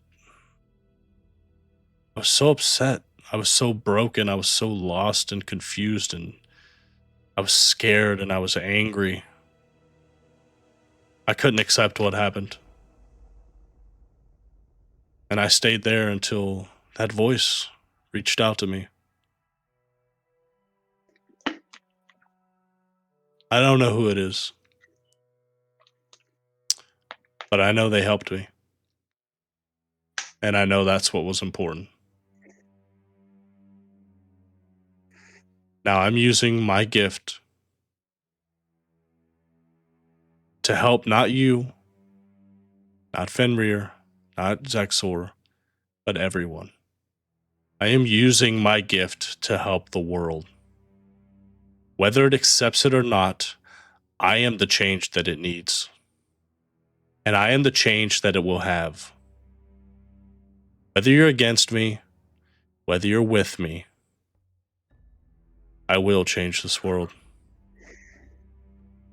so upset. I was so broken. I was so lost and confused, and I was scared and I was angry. I couldn't accept what happened. And I stayed there until that voice reached out to me. I don't know who it is, but I know they helped me. And I know that's what was important. Now I'm using my gift to help not you, not Fenrir, not Zexor, but everyone. I am using my gift to help the world. Whether it accepts it or not, I am the change that it needs. And I am the change that it will have. Whether you're against me, whether you're with me, I will change this world.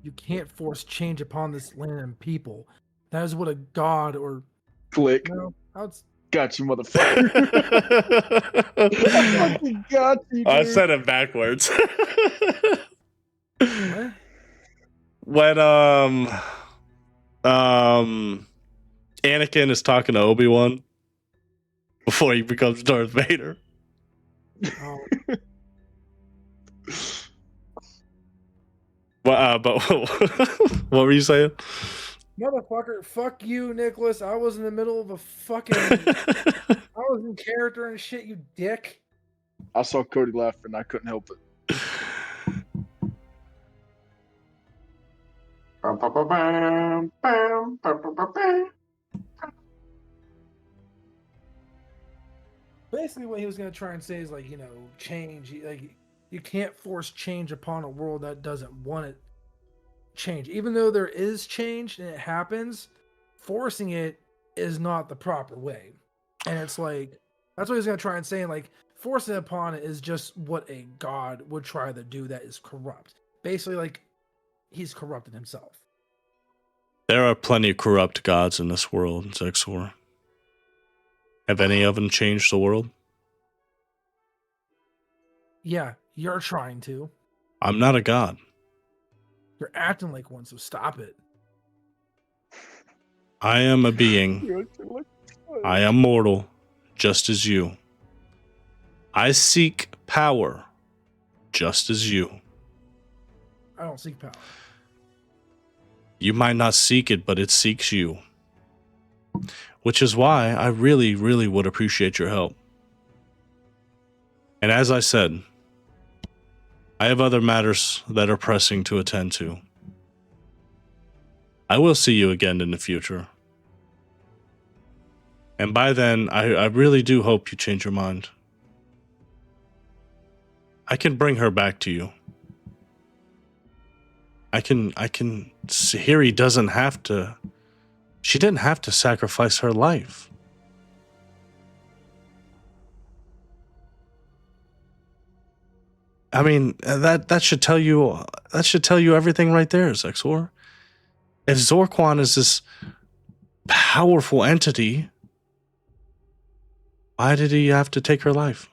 You can't force change upon this land and people. That is what a god or Click. no, how it's Got you, motherfucker. I fucking got you, dude. I said it backwards. what? When Anakin is talking to Obi-Wan before he becomes Darth Vader. Oh, But what were you saying? motherfucker, fuck you, Nicholas. I was in the middle of a fucking I was in character and shit, you dick. I saw Cody laughing. I couldn't help it. Basically what he was gonna try and say is like, change. Like you can't force change upon a world that doesn't want it change. Even though there is change and it happens, forcing it is not the proper way. And it's like that's what he's gonna try and say, and like forcing upon it is just what a god would try to do that is corrupt. Basically, like he's corrupted himself. There are plenty of corrupt gods in this world, Zexor. Have any of them changed the world? Yeah, you're trying to. I'm not a god. You're acting like one, so stop it. I am a being. I am mortal, just as you. I seek power, just as you. I don't seek power. You might not seek it, but it seeks you. Which is why I really, really would appreciate your help. And as I said, I have other matters that are pressing to attend to. I will see you again in the future. And by then, I really do hope you change your mind. I can bring her back to you. I can Sahiri doesn't have to, she didn't have to sacrifice her life. I mean, that should tell you everything right there, Zexor. If Zorquan is this powerful entity, why did he have to take her life?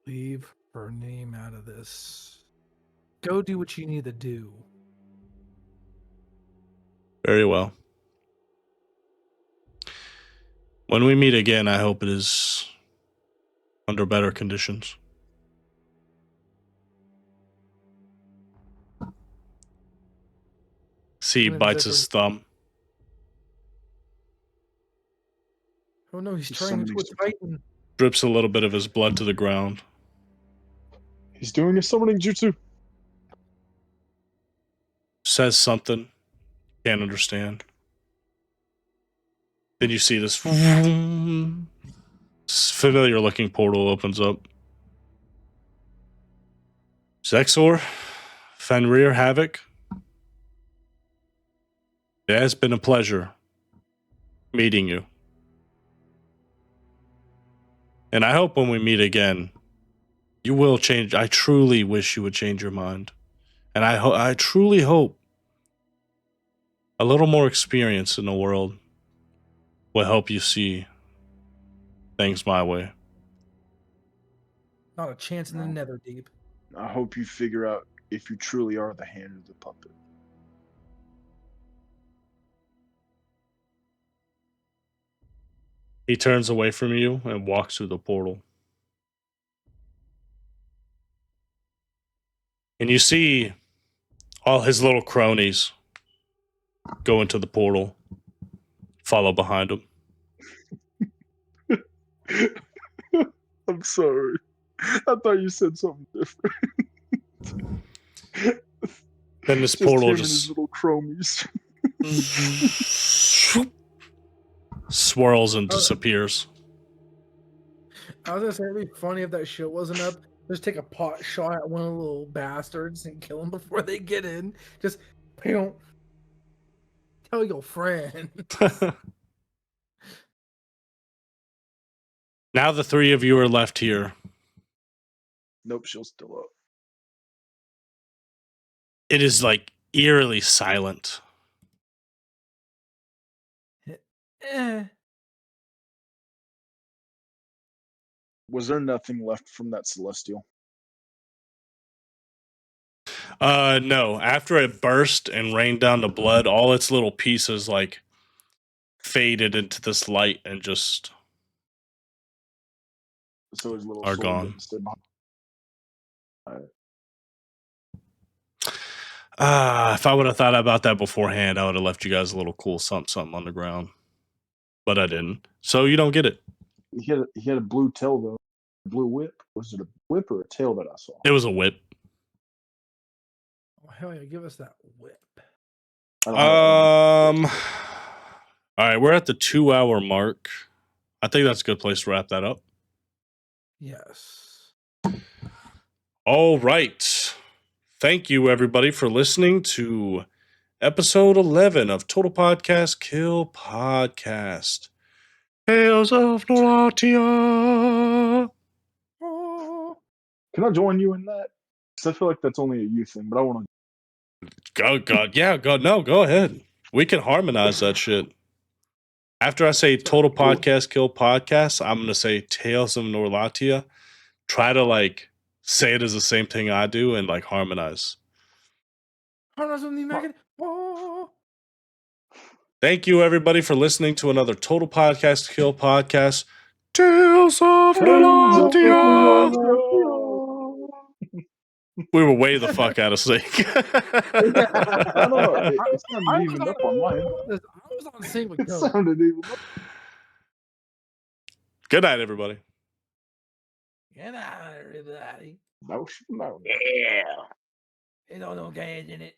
Leave her name out of this. Go do what you need to do. Very well. When we meet again, I hope it is under better conditions. See, he bites his thumb. Oh no, he's turning into a titan. Drips a little bit of his blood to the ground. He's doing a summoning jutsu. Says something. Can't understand. Then you see this. And Familiar looking portal opens up. Zexor, Fenrir, Havoc. It has been a pleasure meeting you. And I hope when we meet again, you will change. I truly wish you would change your mind. And I truly hope a little more experience in the world will help you see things my way. Not a chance in the nether deep. I hope you figure out if you truly are the hand of the puppet. He turns away from you and walks through the portal. And you see all his little cronies go into the portal, follow behind him. I'm sorry. I thought you said something different. Then this Just portal him and his little chromies. swirls and disappears. I was gonna say it'd be funny if that shit wasn't up. Just take a pot shot at one of the little bastards and kill them before they get in. Just tell your friend. Now the three of you are left here. Nope, she'll still up. It is like eerily silent. Was there nothing left from that celestial? No. After it burst and rained down the blood, all its little pieces like faded into this light and just So his little are sword gone. didn't stay behind. If I would have thought about that beforehand, I would have left you guys a little cool something on the ground. But I didn't. So you don't get it. He had a blue tail though. A blue whip. Was it a whip or a tail that I saw? It was a whip. Oh hell yeah, give us that whip. All right, we're at the 2-hour mark. I think that's a good place to wrap that up. Yes. All right. Thank you, everybody, for listening to episode 11 of Total Podcast Kill Podcast. Tales of Norlatia. Can I join you in that? Because I feel like that's only a you thing, but I want to. Go ahead. We can harmonize that shit. After I say Total Podcast Kill Podcast, I'm going to say Tales of Norlatia. Try to like say it as the same thing I do and like harmonize. Thank you, everybody, for listening to another Total Podcast Kill Podcast. Tales of Norlatia. We were way the fuck out of sync. I don't know. It sounded even up on mine. I was on sync with It Cody. sounded even up. Good night, everybody. Good night, everybody. No. Yeah. It don't know guys in it.